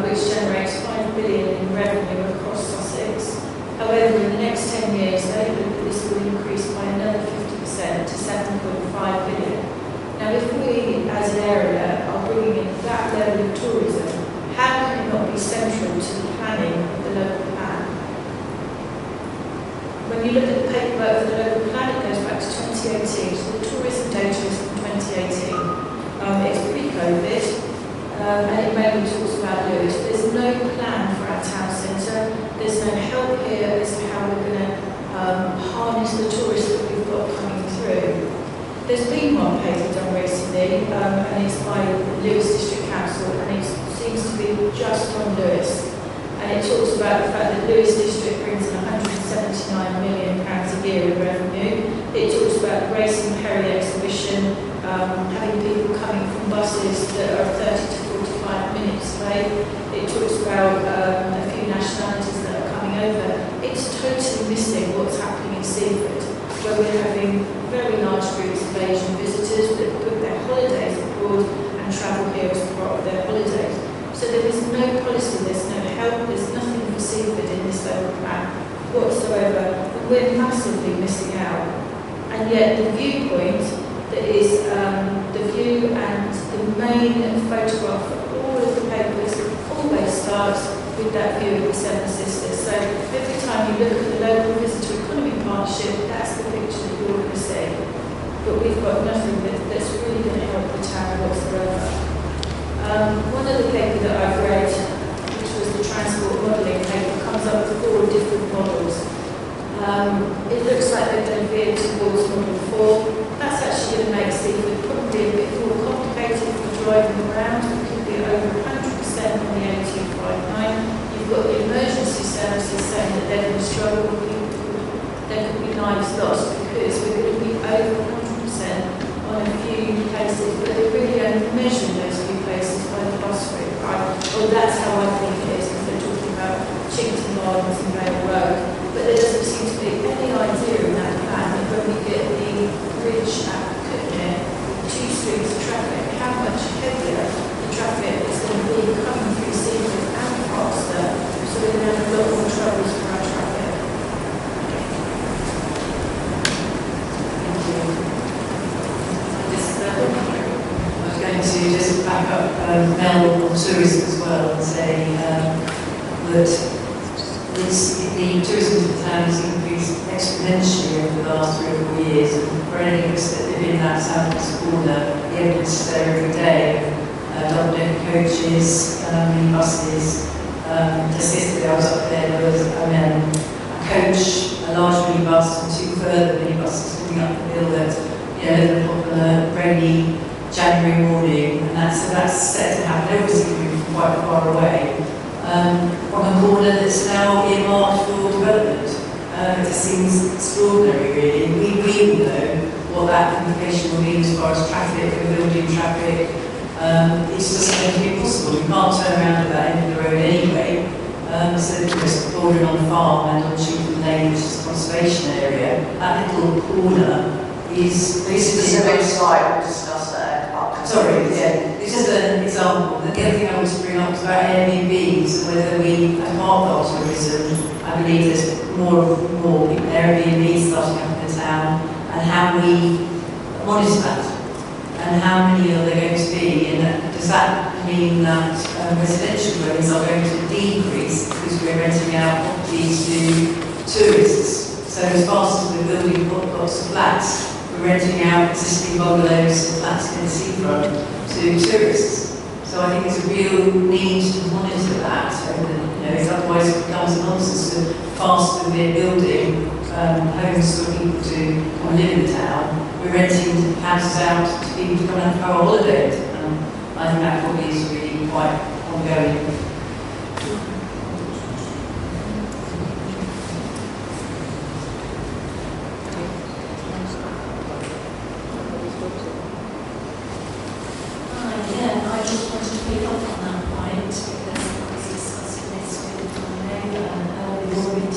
which generates £5 billion in revenue across Sussex. However, in the next 10 years, they hope that this will increase by another 50% to £7.5 billion. Now, if we, as an area, are bringing in that level of tourism, how can it not be central to the planning of the local plan? When you look at the paperwork for the local plan, it goes back to 2018, so the tourism data is from 2018. It's pre-COVID, and it mainly talks about Lewis. There's no plan for our town centre, there's no help here as to how we're going to harness the tourists that we've got coming through. There's been one paper done recently, and it's by Lewis District Council, and it seems to be just on Lewis. And it talks about the fact that Lewis District brings in £179 million a year in revenue. It talks about the Grace and Perry exhibition, having people coming from buses that are 30 to 45 minutes away. It talks about a few nationalities that are coming over. It's totally missing what's happening in Seaford, where we're having very large groups of Asian visitors that book their holidays abroad and travel here as part of their holidays. So there is no policy, there's no help, there's nothing for Seaford in this local plan whatsoever, and we're massively missing out. And yet the viewpoint that is the view and the main photograph of all of the papers always starts with that view of the Seven Sisters. So every time you look at the local visitor economy partnership, that's the picture that you're going to see. But we've got nothing that's really going to help the town whatsoever. One other paper that I've read, which was the transport modelling paper, comes up with 4 different models. It looks like they're going to veer towards model 4. That's actually going to make Seaford probably a bit more complicated for driving around. It could be over 100% on the A259. You've got the emergency Mel on tourism as well and say that the tourism of the town has increased exponentially over the last 3 or 4 years, and for any of us that live in that southeast corner, the evidence is there every day. Double-decker coaches, minibuses. Just yesterday I was up there was a coach, a large minibus and 2 further minibuses coming up the hill at 11 o'clock on a rainy January morning, and that's set to happen. Obviously we're from quite far away. On a corner that's now earmarked for development. It just seems extraordinary, really. We all know what that implication will mean as far as traffic and building traffic. It's just going to be impossible. You can't turn around at that end of the road anyway. So just bordering on the farm and on Shooting Lane, which is a conservation area, that little corner is specific site we'll discuss that. Sorry, yeah, it's just an example. The other thing I want to bring up is about Airbnbs, whether we, as part of tourism, I believe there's more Airbnbs starting up in the town, and how we monitor that, and how many are there going to be, and does that mean that residential dwellings are going to decrease because we're renting out properties to tourists? So as fast as we're building lots of flats, we're renting out existing bungalows and flats in the seafront to tourists. So I think there's a real need to monitor that. Otherwise it becomes a nonsense the faster we're building homes for people to come and live in the town. We're renting houses out to people to come and have a holiday. I think that probably is really quite ongoing.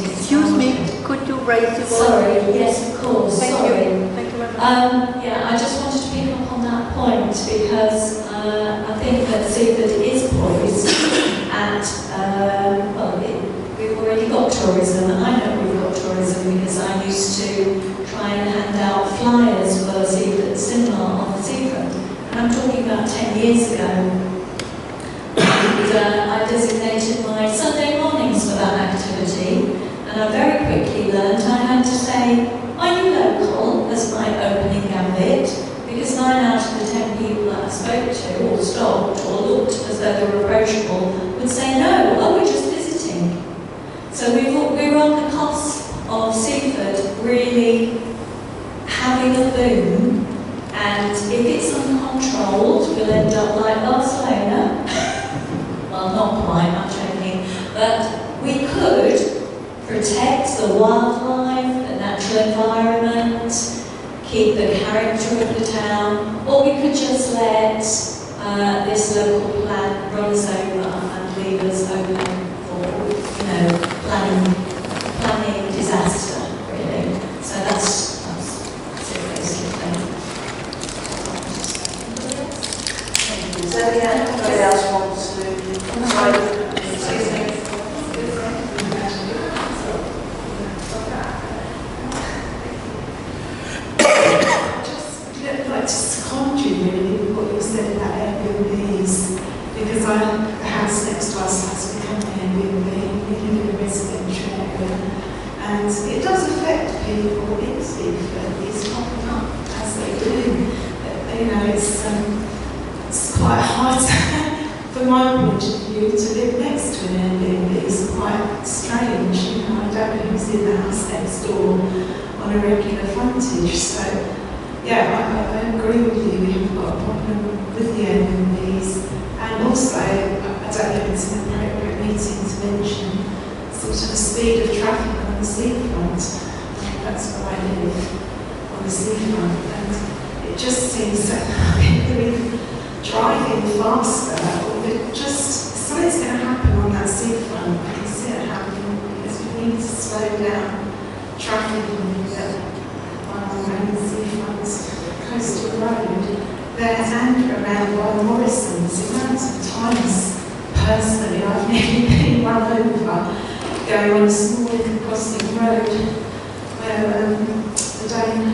Excuse me, could you raise your voice? Sorry, yes, of course. Thank Sorry. you. Thank you very much. Yeah, I just wanted to pick up on that point because I think that Seaford is poised at, we've already got tourism. I know we've got tourism because I used to try and hand out flyers for Seaford Cinema on the seafront. And I'm talking about 10 years ago. And I designated my Sunday mornings for that activity, and I very quickly learned I had to say, "Are you local?" as my opening gambit, because 9 out of the 10 people that I spoke to, or stopped, or looked as though they were approachable, would say, "No, we're just visiting." So we're on the cusp of Seaford really having a boom, and if it's uncontrolled, we'll end up like Barcelona. Well, not quite, I'm joking, but we could protect the wildlife, the natural environment, keep the character of the town, or we could just let this local plan run us over and leave us open for, planning disaster, really. So that's it, basically. Thank you. Is there anybody else wants to? Sorry, excuse me. I'd like to second you really with what you said about Airbnbs, because the house next to us has become an Airbnb. We live in a residential area, and it does affect people in Seaford. It's popping up as they do. It's quite hard from my point of view to live next to an Airbnb. It's quite strange. I don't know who's in the house next door on a regular frontage. So yeah, I agree with you. We've got a problem with the Airbnbs, and also I don't know if it's an appropriate meeting to mention sort of the speed of traffic on the seafront. That's where I live, on the seafront, and it just seems that people are driving faster, or something's going to happen on that seafront. I can see it happening because we need to slow down traffic on the seafront coastal road there and around by Morrison's. The amount of times personally I've nearly been run over going on a small crossing road where the Dane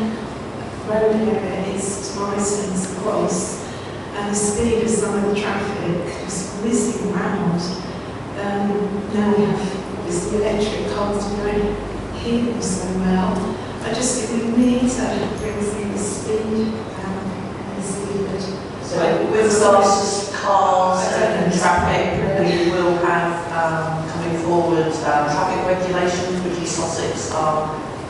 road area is to Morrison's across. and the speed of some of the traffic just whizzing round. Now we have this electric cars going here so well. I just think we need to bring the speed down and the speed. So with regards to cars and traffic, we will have coming forward traffic regulations, which East Sussex are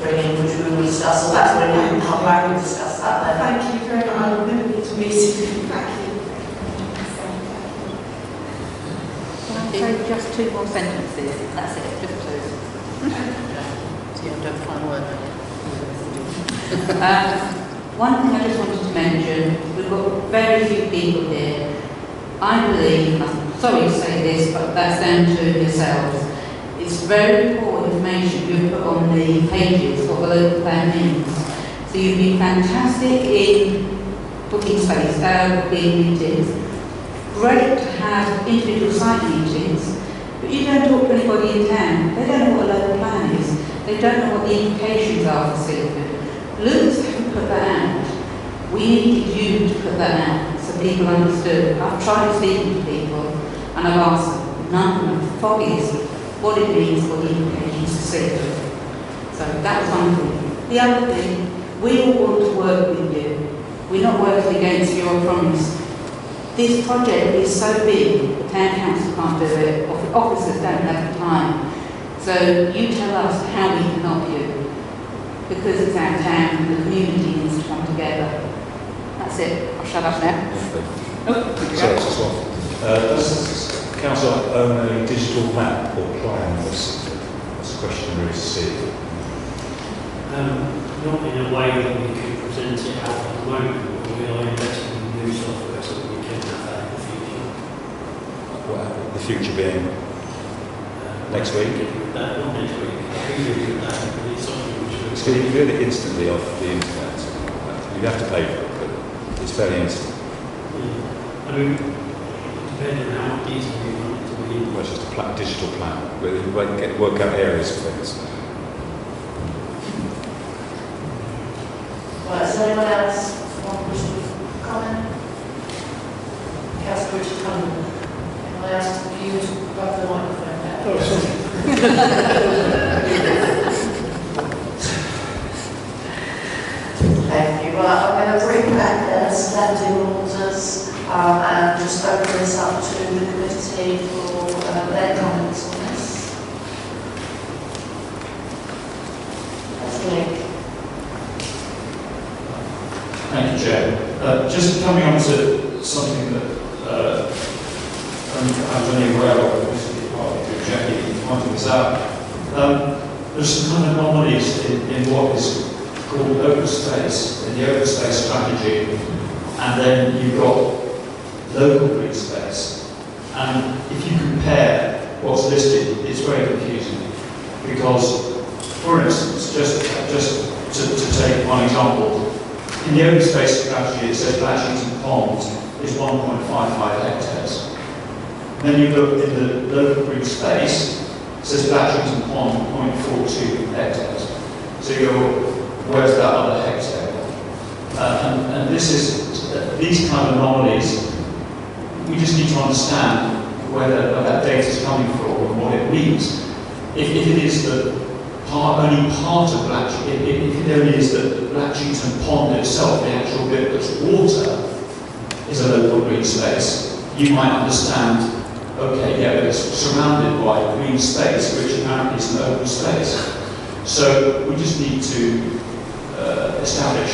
bringing, which we will discuss. So that's when we can come back and discuss that then. Thank you very much. I remember this meeting. Thank you. So just two more sentences. That's it. Just two. So you don't find word. One thing I just wanted to mention, we've got very few people here. I believe, I'm sorry to say this, but that's down to yourselves. It's very poor information you put on the pages what the local plan means. So you'd be fantastic in booking space, booking meetings. Great to have individual site meetings, but you don't talk to anybody in town. They don't know what a local plan is. They don't know what the implications are for Seaford. Luke's who put that out. We needed you to put that out so people understood. I've tried speaking to people and I've asked them, none of them are foggiest what it means, what the implications for Seaford. So that was one thing. The other thing, we all want to work with you. We're not working against you, I promise. This project is so big, the town council can't do it, or the officers don't have the time. So you tell us how we can help you. Because it's our town, the community needs to come together. That's it. I'll shut up now. Sorry, just one. Does the council own a digital map or plan? That's a question we received. Not in a way that we could present it out at the moment, but we are investing in new software so that we can have that in the future. Well, the future being next week? Not next week. It's something which looks. So you can do it instantly off the internet. You have to pay for it, but it's fairly instant. Yeah. I mean, depending on how easy we want it to be. Well, it's just a digital plan, where you work out areas for things. Well, is there anyone else want to comment? Councillor Richard Cunningham. Anyone else you to grab the microphone there? Oh, sorry. Thank you. Well, I'm going to bring back the standing orders and just open this up to the committee for their comments on this. That's Nick. Thank you, Chair. Just coming on to something that I was only aware of, obviously, partly through Jackie pointing this out. There's some kind of anomalies in what is called open space, in the open space strategy, and then you've got local green space. And if you compare what's listed, it's very confusing. Because, for instance, just to take one example, in the open space strategy, it says Blatchington Pond is 1.55 hectares. Then you look in the local green space, it says Blatchington Pond 0.42 hectares. So where's that other hectare? And these kind of anomalies, we just need to understand where that data is coming from and what it means. If it is that only part of Blatchington, if it only is that Blatchington Pond itself, the actual bit that's water, is a local green space, you might understand, okay, yeah, but it's surrounded by green space, which apparently is an open space. So we just need to establish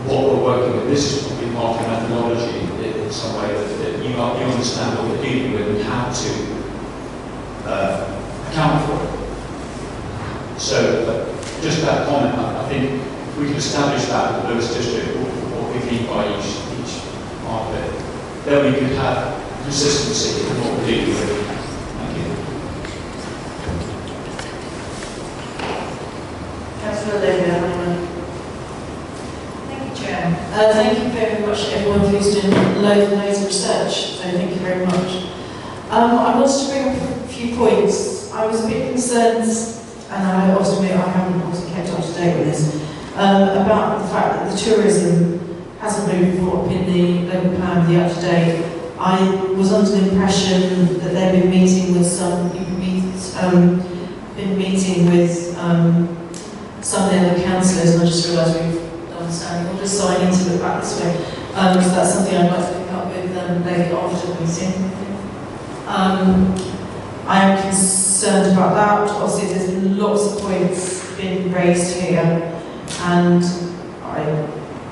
what we're working with. This is probably part of methodology in some way that you understand what you're dealing with and how to account for it. So just that comment, I think we can establish that with the Lewis District, what we mean by each part of it. Then we could have consistency in what we're dealing with. Thank you. Councillor Levy, Thank you, Chair. Thank you very much to everyone who's done loads of research, so thank you very much. I wanted to bring up a few points. I was a bit concerned, and I also admit I haven't obviously kept up to date with this, about the fact that the tourism hasn't been brought up in the local plan, the up-to-date. I was under the impression that they've been meeting with some, some of the other councillors, and I just realised we've done standing. I'll just sign into it back this way. So that's something I'd like to pick up with later after the meeting. I am concerned about that. Obviously, there's been lots of points being raised here, and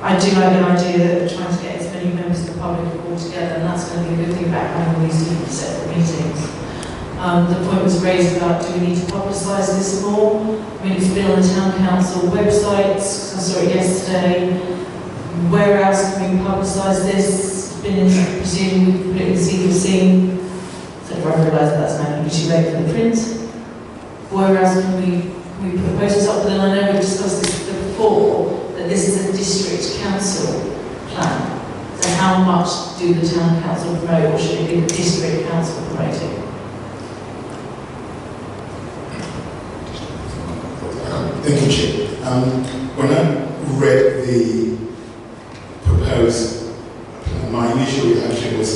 I do like the idea that we're trying to get as many members of the public all together, and that's going to be a good thing about having all these different separate meetings. The point was raised about, do we need to publicise this more? I mean, it's been on the town council websites, I saw it yesterday. Where else can we publicise this? It's been in, presumably we put it in the CQC. So if I realise that's now going to be too late for the print. Where else can we put posters up? But then I know we've discussed this before, that this is a district council plan. So how much do the town council promote, or should it be the district council promoting? Thank you, Chair. When I read the proposed plan, my initial reaction was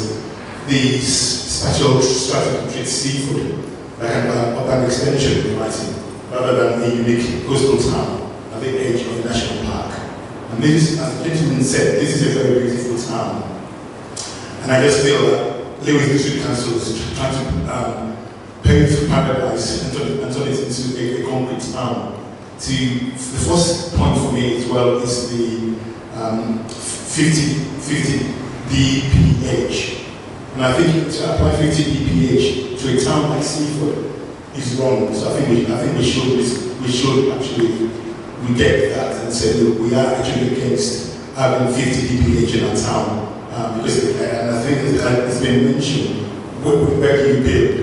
the special strategy to treat Seaford like an urban extension of the writing, rather than a unique coastal town at the edge of the national park. And this, as the gentleman said, this is a very beautiful town. And I just feel that Lewis District Council is trying to pave paradise and turn it into a concrete town. The first point for me as well is the 50 dph. And I think to apply 50 dph to a town like Seaford is wrong. So I think we should actually reject that and say, look, we are actually against having 50 dph in our town. Because, and I think it's been mentioned, where do you build?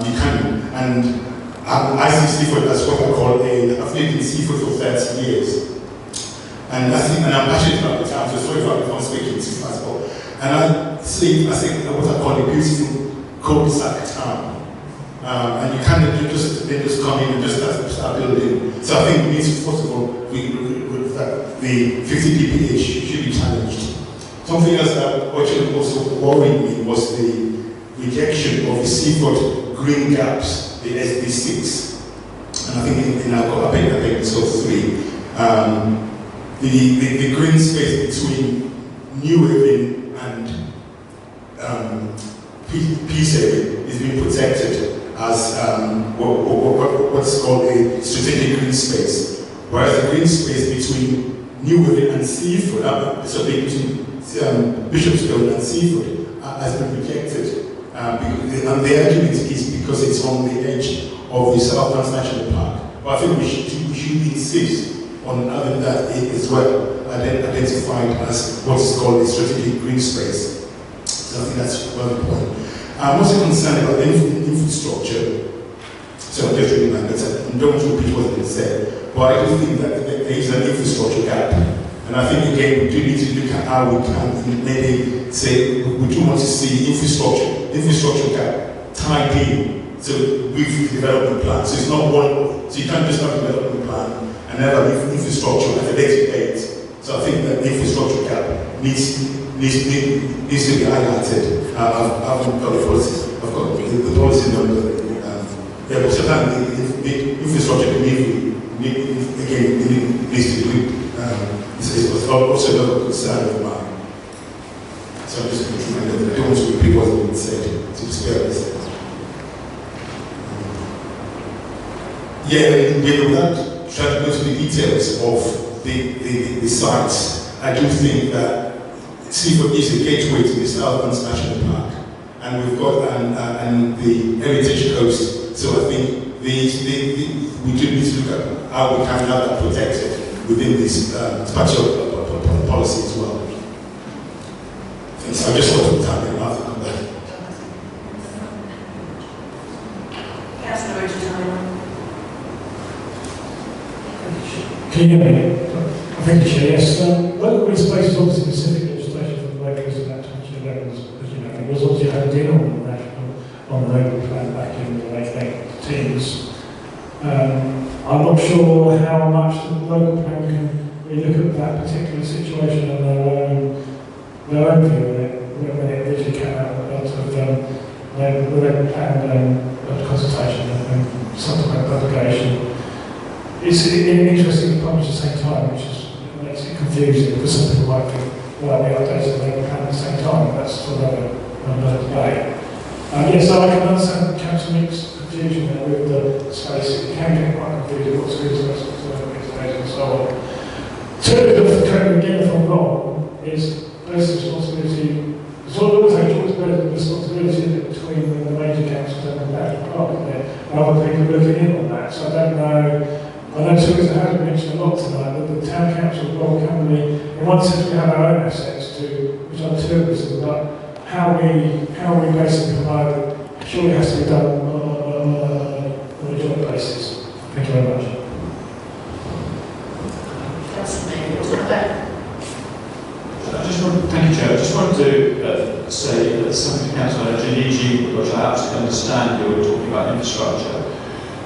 You can. And I see Seaford as what I call I've lived in Seaford for 30 years. And I'm passionate about the town, so sorry if I'm speaking too fast. And I see what I call a beautiful cul-de-sac town. And you can't just come in and just start building. So I think we need to, first of all, the 50 dph should be challenged. Something else that also worried me was the rejection of the Seaford green gaps, the SB6. And I think in our appendix 3, the green space between New Haven and Peacehaven is being protected as what's called a strategic green space. Whereas the green space between New Haven and Seaford, between Bishopsfield and Seaford, has been rejected. And the argument is because it's on the edge of the Seaford National Park. But I think we should insist on having that as well, identified as what is called a strategic green space. So I think that's one point. I'm also concerned about the infrastructure. So I'm just reading my letter. I don't want to repeat what has been said, but I do think that there is an infrastructure gap. And I think, again, we do need to look at how we can maybe say we do want to see infrastructure gap tied in with the development plan. So it's not one, so you can't just have a development plan and have infrastructure at a later date. So I think that the infrastructure gap needs to be highlighted. I've got the policy, I've got the policy number. But sometimes the infrastructure delivery, again, needs to be it's also another concern of mine. So I'm just I don't want to repeat what has been said, to spare this. Without trying to go to the details of the sites, I do think that Seaford is a gateway to the Seaford National Park, and we've got the Heritage Coast. So I think we do need to look at how we can have that protected within this spatial policy as well. So I just want to tap in and come back. Can you hear me? Thank you, Chair. Yes, local green space is obviously specific legislation for the locals and that to levels, as you know. It was obviously had a deal on the local plan back in the late 80s. I'm not sure how much the local plan can look at that particular situation on their own their own view on it when it originally came out. When they planned a consultation and subsequent publication. It's interesting and published at the same time, which makes it confusing because some people might think, well, the updates and they were planned at the same time. That's sort of another debate. So I can understand Council Nick's confusion there with the space. It can get quite confusing what's good, and so on. Two, the correct again if I'm wrong, is place responsibility. There's always a responsibility between the major councils and the national park, isn't there? Other people looking in on that. So I don't know. I know Teresa has mentioned a lot tonight that the town council well company, in one sense we have our own assets too, which are tourism, but how we basically provide it surely has to be done on a joint basis. Thank you very much. Thank you, Chair. I just wanted to say that something to Councillor Janiji, which I absolutely understand you were talking about infrastructure.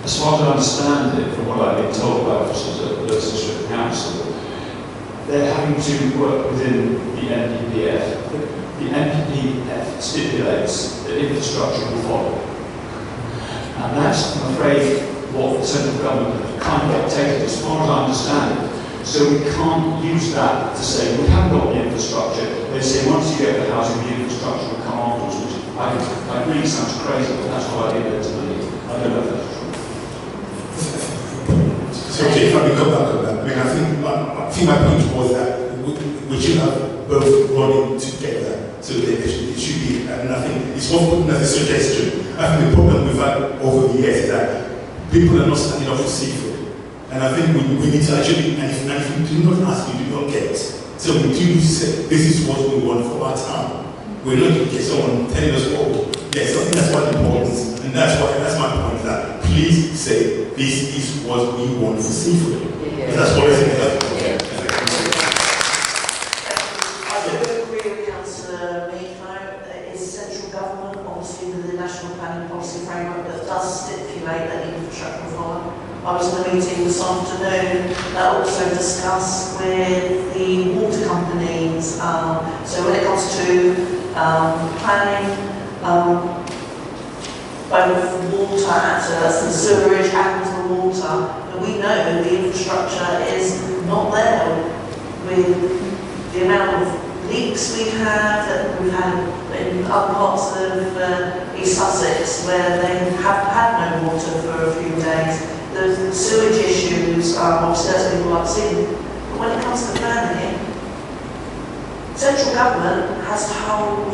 As far as I understand it, from what I've been told by officers at the District Council, they're having to work within the NPPF. The NPPF stipulates that infrastructure will follow. And that's, I'm afraid, what the central government have kind of dictated, as far as I understand it. So we can't use that to say we haven't got the infrastructure. They say once you get the housing, the infrastructure will come afterwards, which I really sounds crazy, but that's what I did to believe. I don't know if that's true. So if I may come back on that, I mean, I think my point was that we should have both running together, so that it should be nothing. It's one as a suggestion. I think the problem we've had over the years is that people are not standing up for Seaford. And I think we need to actually, and if you do not ask, you do not get. So we do say, this is what we want for our town. We're not going to get someone telling us, oh, yes, I think that's quite important. And that's my point, that please say, this is what we want for Seaford. Yeah. That's what I think. I do agree with Councillor Meadlow. It is central government, obviously with the National Planning Policy Framework, that does stipulate that infrastructure will follow. I was in a meeting this afternoon that also discussed with the water companies. So when it comes to planning, both water, so that's the sewerage and the water, but we know the infrastructure is not there with the amount of leaks we have, that we've had in other parts of East Sussex where they have had no water for a few days. The sewage issues, obviously as people like seeing, but when it comes to planning, central government has told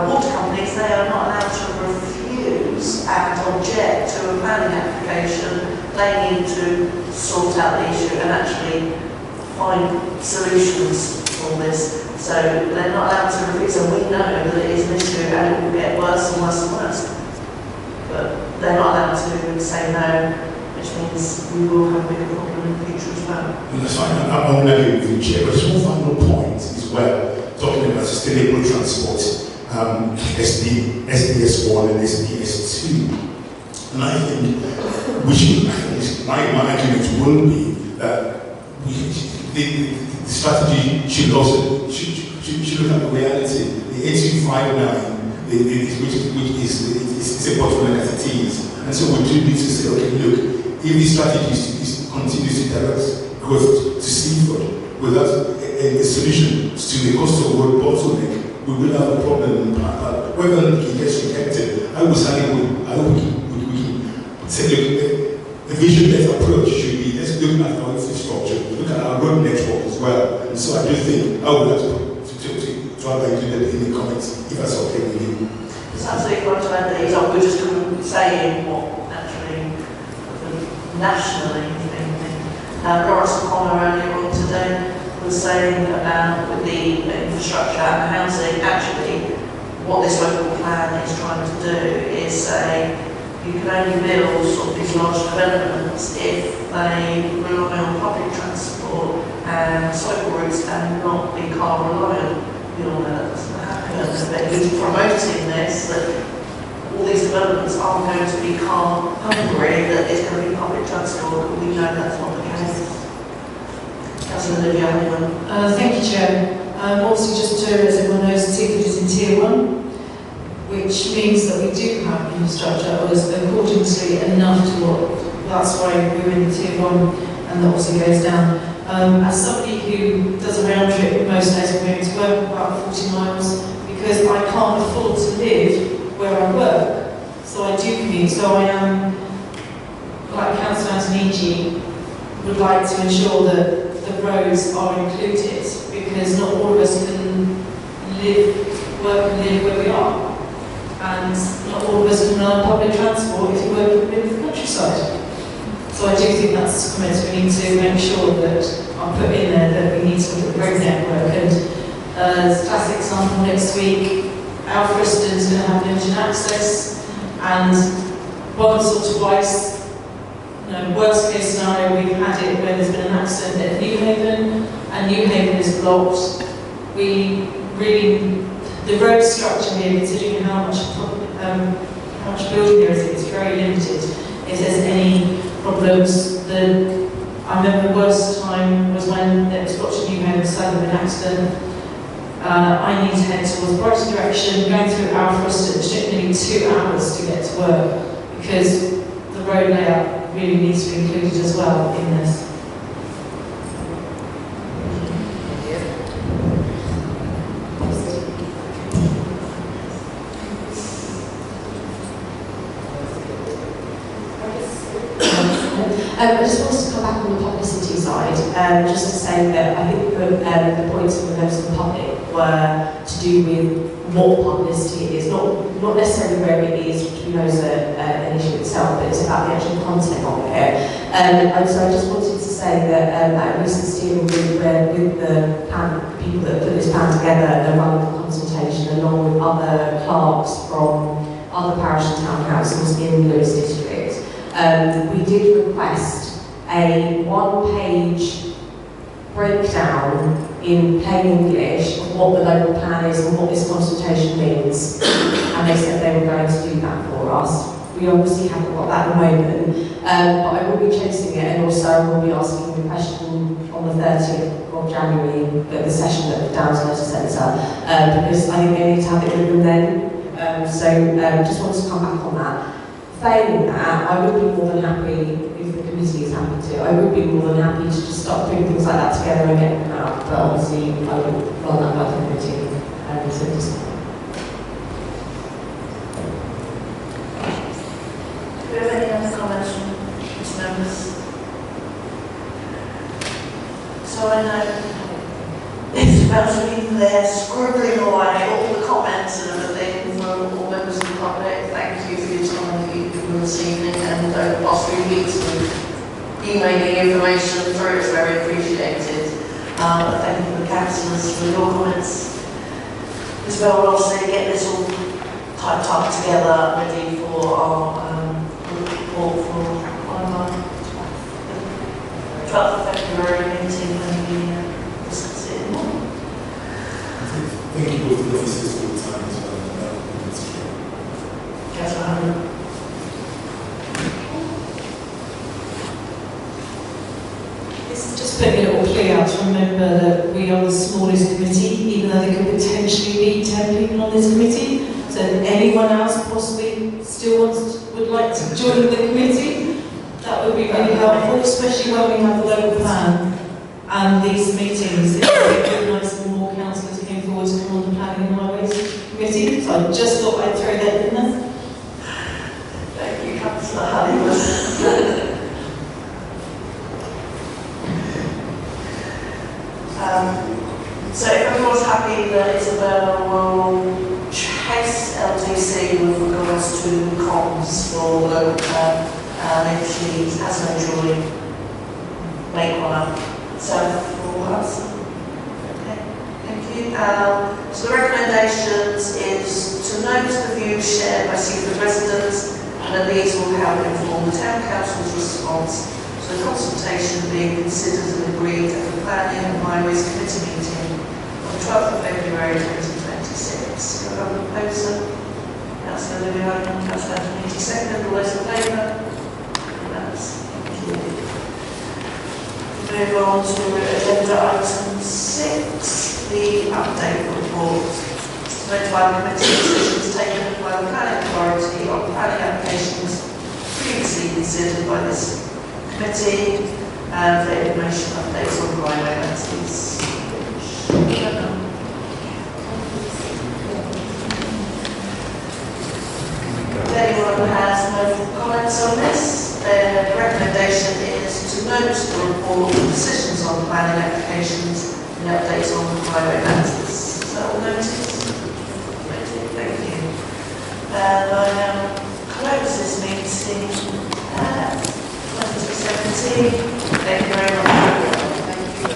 water companies they are not allowed to refuse and object to a planning application. They need to sort out the issue and actually find solutions for this. So they're not allowed to refuse, and we know that it is an issue and it will get worse and worse and worse. But they're not allowed to say no, which means we will have a bigger problem in the future as well. And that's fine. I won't agree with you, Chair, but just one final point as well, talking about sustainable transport, SDS1 and SDS2. And I think we should, my argument will be that the strategy should also should look at the reality. The 8259, which is a bottleneck as it is. And so we do need to say, okay, look, if the strategy continues to direct growth to Seaford without a solution to the cost of road bottleneck, we will have a problem in the park. Whether it gets rejected, I would say we say, look, the vision-led approach should be, let's look at our infrastructure, look at our road network as well. And so I do think I would like to try to include that in the comments, if that's okay with you. It's absolutely right to add these. We're just saying what actually nationally is being thinking. Lawrence O'Connor earlier on today was saying about with the infrastructure and housing, actually what this local plan is trying to do is say you can only build sort of these large developments if they rely on public transport and cycle routes and not be car reliant. We all know that doesn't happen. But he's promoting this, that all these developments aren't going to be car hungry, that it's going to be public transport, but we know that's not the case. Councillor Olivia, anyone? Thank you, Chair. Obviously, just tourism which means that we do have infrastructure as accordingly enough to what, that's why we're in tier 1 and that also goes down. As somebody who does a round trip most days from going to work about 40 miles, because I can't afford to live where I work, so I do commute. So I am, like Councillor Antonigi, would like to ensure that the roads are included, because not all of us can work and live where we are. And not all of us can rely on public transport if you work in the countryside. So I do think that's comments we need to make sure that are put in there, that we need to look at the road network. And as a classic example, next week, Alfriston's going to have limited access, and once or twice, worst case scenario, we've had it where there's been an accident at Newhaven, and Newhaven is blocked. We really, the road structure here, considering how much building there is, it's very limited. If there's any problems, I remember the worst time was when it was blocked at Newhaven, suddenly an accident. I need to head towards Brighton direction, going through Alfriston, it took nearly 2 hours to get to work, because the road layout really needs to be included as well in this. I just wanted to come back on the publicity side, just to say that I think the points from the members of the public were to do with what publicity it is, not necessarily where it is, which we know is an issue itself, but it's about the actual content of it. And so I just wanted to say that at a recent steering group where with the people that put this plan together and run the consultation along with other clerks from other parish and town councils in Lewis District, we did request a 1-page breakdown in plain English of what the local plan is and what this consultation means, and they said they were going to do that for us. We obviously haven't got that at the moment, but I will be chasing it, and also I will be asking the question on the 30th of January at the session at the Downs Leisure Centre, because I think they need to have it with them then. Just wanted to come back on that. Failing that, I would be more than happy, if the committee is happy to, I would be more than happy to just start putting things like that together and getting them out, but obviously I would run that by the committee. So just do we have any other comments from its members? So I know it's about being there scribbling away all the comments and everything from all members of the public. Thank you for your time this evening, and over the past few weeks for emailing information through. It's very appreciated. Thank you to the councillors for your comments. As well, we'll also get this all typed up together, ready for our report for 12th of February meeting when we discuss it in the morning. Thank you both the officers for the time as well. Councillor This is just putting it all clear to remember that we are the smallest committee, even though there could potentially be 10 people on this committee. So if anyone else possibly still would like to join the committee, that would be really helpful, especially when we have the local plan and these meetings. It would be really nice if more councillors came forward to come on the planning and highways committee. So I just thought I'd throw that in there. Thank you, Councillor Halliwell. So if everyone's happy that Isabella will chase LDC with regards to comms for local plan, and if she has no joy, make one up. So for us. Okay, thank you. So the recommendations is to note the views shared by Seaford residents, and that these will help inform the town council's response to the consultation being considered and agreed at the Planning and Highways Committee meeting on the 12th of February 2026. Do I have a proposer? Councillor Lilly, Councillor Antonini, second. All those in favour? Thank you. Move on to agenda item 6, the update report. notify the committee of decisions taken by the planning authority on planning applications previously considered by this committee and for information updates on highway entities. If anyone has no comments on this, then the recommendation is to note the report of decisions on planning applications and updates on highway matters. Is that all noted? Thank you. And I now close this meeting at 2017. Thank you very much.